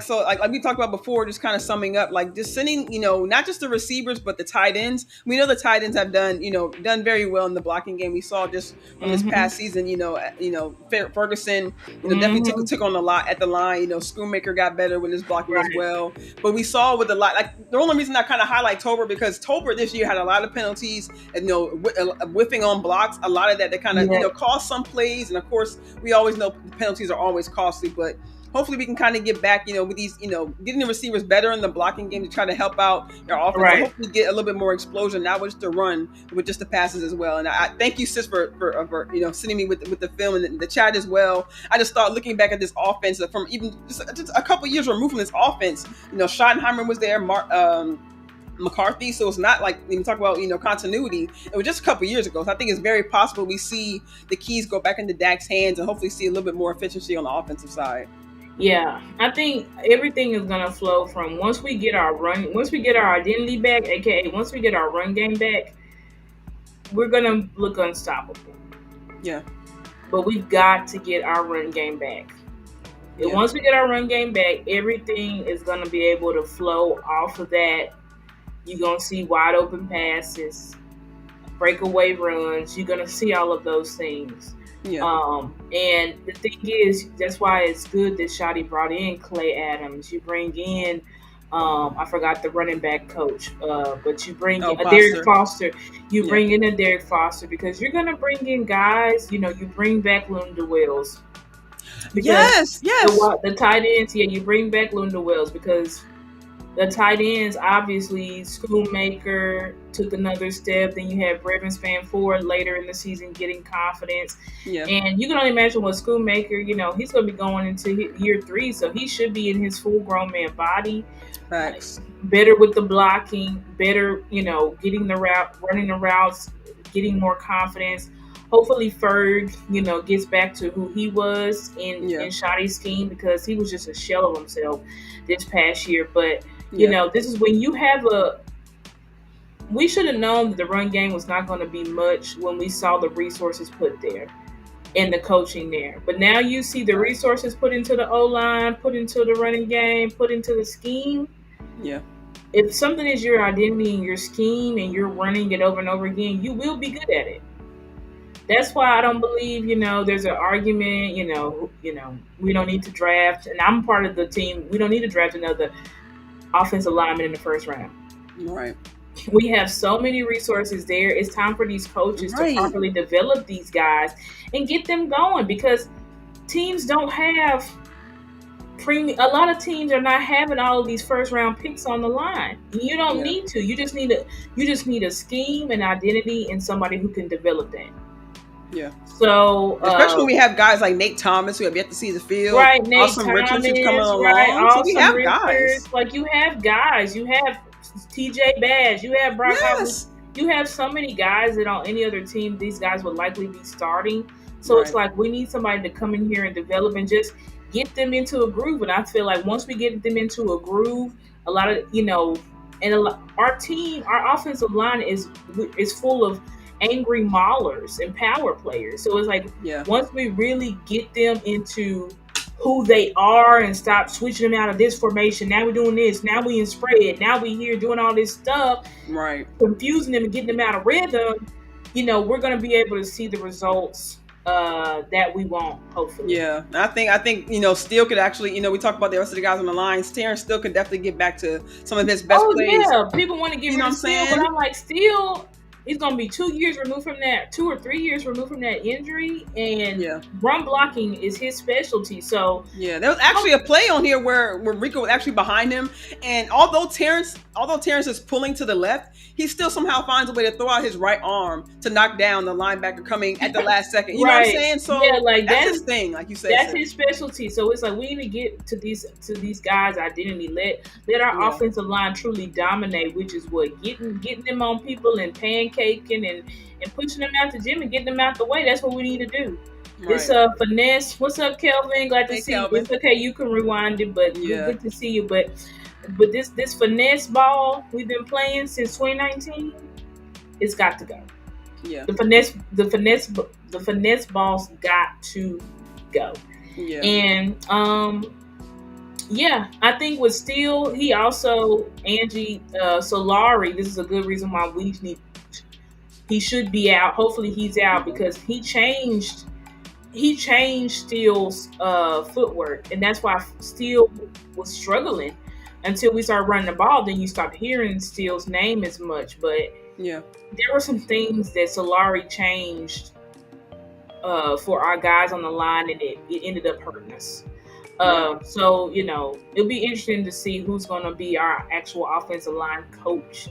So like we talked about before, just kind of summing up, like just sending, not just the receivers but the tight ends. We know the tight ends have done very well in the blocking game. We saw just from this past season, Ferguson, definitely took on a lot at the line. Schoonmaker got better with his blocking as well. But we saw with a lot, like the only reason I kind of highlight Tolbert, because Tolbert this year had a lot of penalties and whiffing on blocks. A lot of that kind of cost some plays, and of course we always know penalties are always costly, but hopefully we can kind of get back, with these, getting the receivers better in the blocking game to try to help out your offense. Right. Hopefully get a little bit more explosion, not just the run, with just the passes as well. And I thank you, sis, for sending me with the film and the chat as well. I just thought, looking back at this offense from even just a couple years removed from this offense, Schottenheimer was there, McCarthy, so it's not like when you talk about continuity, it was just a couple years ago. So I think it's very possible we see the keys go back into Dak's hands and hopefully see a little bit more efficiency on the offensive side. Yeah, I think everything is gonna flow from once we get our identity back, aka once we get our run game back, we're gonna look unstoppable. Yeah. But we've got to get our run game back. Yeah. And once we get our run game back, everything is gonna be able to flow off of that. You're gonna see wide open passes, breakaway runs. You're gonna see all of those things. Yeah. And the thing is, that's why it's good that Shotty brought in Clay Adams. You bring in, I forgot the running back coach, but you bring in Derek Foster. You bring in a Derek Foster because you're gonna bring in guys. You bring back Lunda Wells. Yes. The tight ends. Yeah, you bring back Lunda Wells because the tight ends, obviously, Schoonmaker took another step. Then you have Brevin Spanford later in the season getting confidence. Yeah. And you can only imagine what Schoonmaker, he's going to be going into year 3, so he should be in his full-grown man body. Facts. Better with the blocking, better, getting the route, running the routes, getting more confidence. Hopefully Ferg, gets back to who he was in Shotty's scheme, because he was just a shell of himself this past year. But this is when you have we should have known that the run game was not going to be much when we saw the resources put there and the coaching there. But now you see the resources put into the O-line, put into the running game, put into the scheme. Yeah. If something is your identity and your scheme and you're running it over and over again, you will be good at it. That's why I don't believe, there's an argument, we don't need to draft. And I'm part of the team. We don't need to draft another offensive lineman in the first round. Right. We have so many resources there. It's time for these coaches to properly develop these guys and get them going, because teams don't have a lot of teams are not having all of these first round picks on the line. You don't need to. You just need a scheme, an identity, and somebody who can develop that. Yeah. So especially when we have guys like Nate Thomas who have yet to see the field. Right, Nate Awesome Thomas, Richards who's coming along. Right, so we have guys. Like you have guys. You have TJ Badge. You have Brock Howard. You have so many guys that on any other team, these guys would likely be starting. So it's like we need somebody to come in here and develop and just get them into a groove. And I feel like once we get them into a groove, a lot of, our team, our offensive line is full of angry maulers and power players. So it's like, once we really get them into who they are and stop switching them out of this formation, now we're doing this, now we in spread, now we here doing all this stuff, right, confusing them and getting them out of rhythm, we're going to be able to see the results that we want, hopefully. Yeah, I think Steele could actually, we talked about the rest of the guys on the line. Terrence Steele could definitely get back to some of his best plays. Yeah, people want to get rid of Steele, but I'm like, Steele, he's going to be 2 years removed from that, 2 or 3 years removed from that injury, and run blocking is his specialty. So there was actually a play on here where Rico was actually behind him, and although Terrence is pulling to the left, he still somehow finds a way to throw out his right arm to knock down the linebacker coming at the last second. You know what I'm saying? So that's his thing, like you said. That's his specialty. So it's like we need to get to these guys' identity. Let our offensive line truly dominate, which is what getting them on people and pancaking and pushing them out the gym and getting them out the way. That's what we need to do. Right. It's finesse. What's up, Kelvin? Glad to see Kelvin. you. It's okay, you can rewind it, but good to see you. But this finesse ball we've been playing since 2019, it's got to go. Yeah. The finesse balls got to go. Yeah. And I think with Steele, he also Angie Solari. This is a good reason why he should be out. Hopefully he's out because he changed Steele's footwork, and that's why Steele was struggling until we started running the ball. Then you stopped hearing Steele's name as much. But there were some things that Solari changed for our guys on the line, and it ended up hurting us. So it'll be interesting to see who's going to be our actual offensive line coach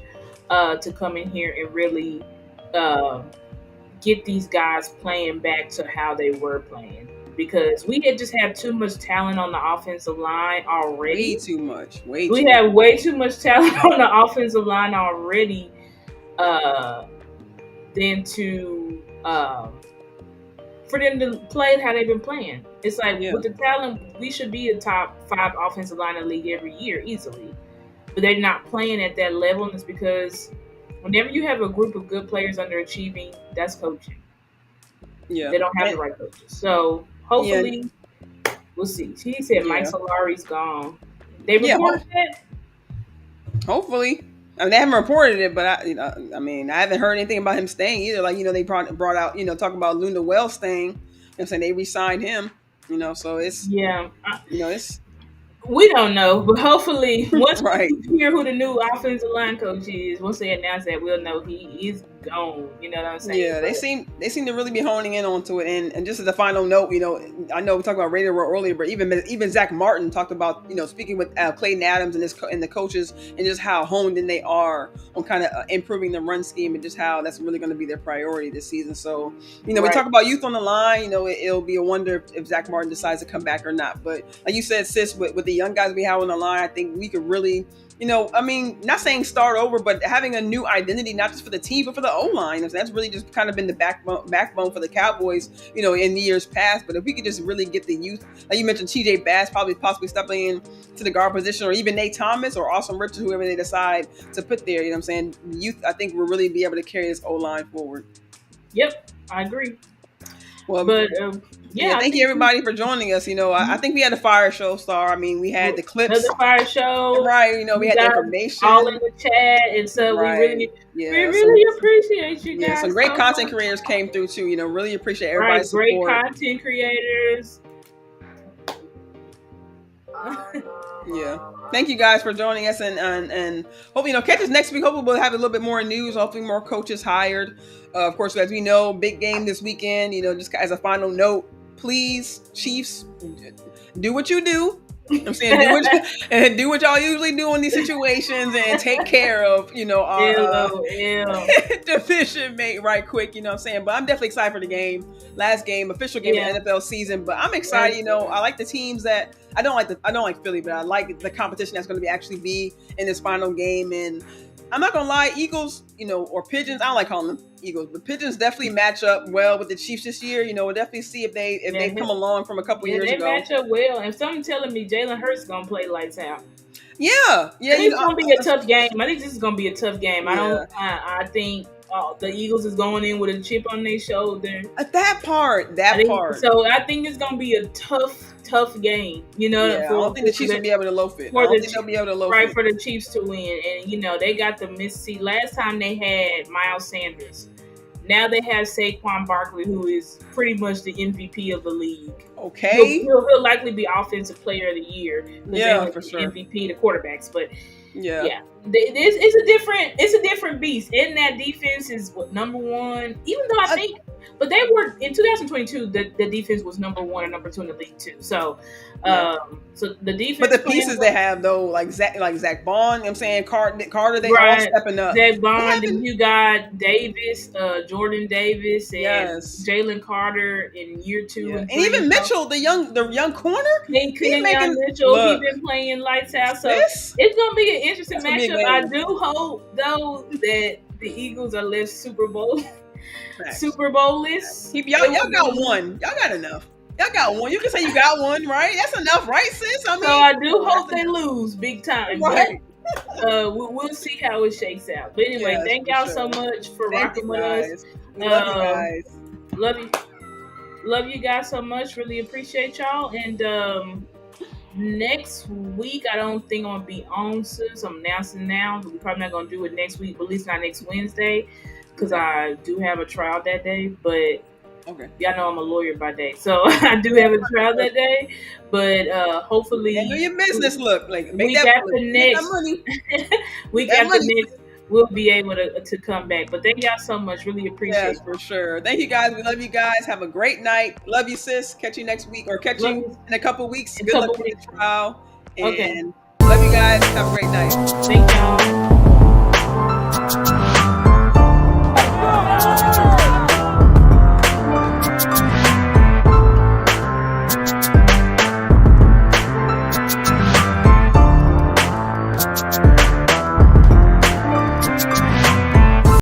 to come in here and really get these guys playing back to how they were playing, because we just have too much talent on the offensive line already. Way too much. We have way too much talent on the offensive line already than to for them to play how they've been playing. It's like with the talent, we should be a top 5 offensive line in the league every year easily, but they're not playing at that level, and it's because whenever you have a group of good players underachieving, that's coaching. Yeah. They don't have the right coaches. So hopefully we'll see. He said Mike Solari's gone. They reported that? Hopefully. I mean, they haven't reported it, but I haven't heard anything about him staying either. Like, they brought out, talking about Lunda Wells staying. I'm saying they re-signed him, so it's it's. We don't know, but hopefully once we hear who the new offensive line coach is, once they announce that, we'll know he is gone. You know what I'm saying? Yeah, they seem to really be honing in onto it. And just as a final note, I know we talked about Radio Row earlier, but even Zach Martin talked about speaking with Clayton Adams and the coaches, and just how honed in they are on kind of improving the run scheme, and just how that's really going to be their priority this season. So we talk about youth on the line. It'll be a wonder if Zach Martin decides to come back or not. But like you said, sis, with the young guys we have on the line, I think we could really, not saying start over, but having a new identity, not just for the team, but for the O-line. That's really just kind of been the backbone for the Cowboys, in the years past. But if we could just really get the youth, like you mentioned, TJ Bass possibly stepping in to the guard position, or even Nate Thomas or Austin Richards, whoever they decide to put there, youth, I think will really be able to carry this O-line forward. Yep, I agree. Well, but thank you everybody for joining us. I think we had a fire show, Star. I mean, we had the clips. The fire show, right? We had the information all in the chat, and so we really appreciate you guys. Yeah, some great content creators came through too. Really appreciate everybody's support. Great content creators. Thank you guys for joining us, and hopefully catch us next week. Hopefully we'll have a little bit more news. Hopefully more coaches hired. Of course, as we know, big game this weekend. Just as a final note, please, Chiefs, do what you do. I'm saying do what y'all usually do in these situations, and take care of our division mate right quick. You know what I'm saying? But I'm definitely excited for the game. Last game, official game of the NFL season. But I'm excited. I like the teams that I don't like Philly, but I like the competition that's going to actually be in this final game. And I'm not gonna lie, Eagles, or Pigeons, I don't like calling them. Eagles. The Pigeons definitely match up well with the Chiefs this year. You know, we'll definitely see if they've come along from a couple years they ago. match up well. And something telling me Jalen Hurts gonna play lights out. Yeah. I think it's gonna be a tough game. I think this is gonna be a tough game. Yeah. I think the Eagles is going in with a chip on their shoulder. That part. So I think it's gonna be a tough game. You know, I don't think the Chiefs will be able to loaf it. They'll be able to loaf it. For the Chiefs to win, and you know they got the Mississippi. Last time they had Miles Sanders. Now they have Saquon Barkley, who is pretty much the MVP of the league. Okay, he'll likely be Offensive Player of the Year. Yeah, for sure. MVP, the quarterbacks, but yeah. It's a different beast. And that defense is number one. Even though I think, but they were in 2022. The defense was number one and number two in the league too. So, so the defense. But the pieces they have though, like Zach Bond, you know what I'm saying Carter, they all stepping up. Zach Bond, and you got Davis, Jordan Davis, and Jalen Carter in year 2 and 3. And even Mitchell, the young corner. He's been playing lights out. So it's gonna be an interesting matchup. I do hope though that the Eagles are less Super Bowl list. Y'all got one. Y'all got enough. Y'all got one. You can say you got one, right? That's enough, right, sis? I mean, so I do hope they lose big time. Right. But we'll see how it shakes out. But anyway, thank y'all so much for rocking with us. Love you guys. Love you guys so much. Really appreciate y'all. And next week, I don't think I'm gonna be on, sis. I'm announcing now. We're probably not gonna do it next week, but at least not next Wednesday, because I do have a trial that day. But y'all know I'm a lawyer by day, so I do have a trial that day. But hopefully, do your business look like week after next, we'll be able to come back. But thank y'all so much. Really appreciate it. For sure. Thank you guys. We love you guys. Have a great night. Love you, sis. Catch you next week or catch you in a couple weeks. Good luck with the trial. And love you guys. Have a great night. Thank y'all.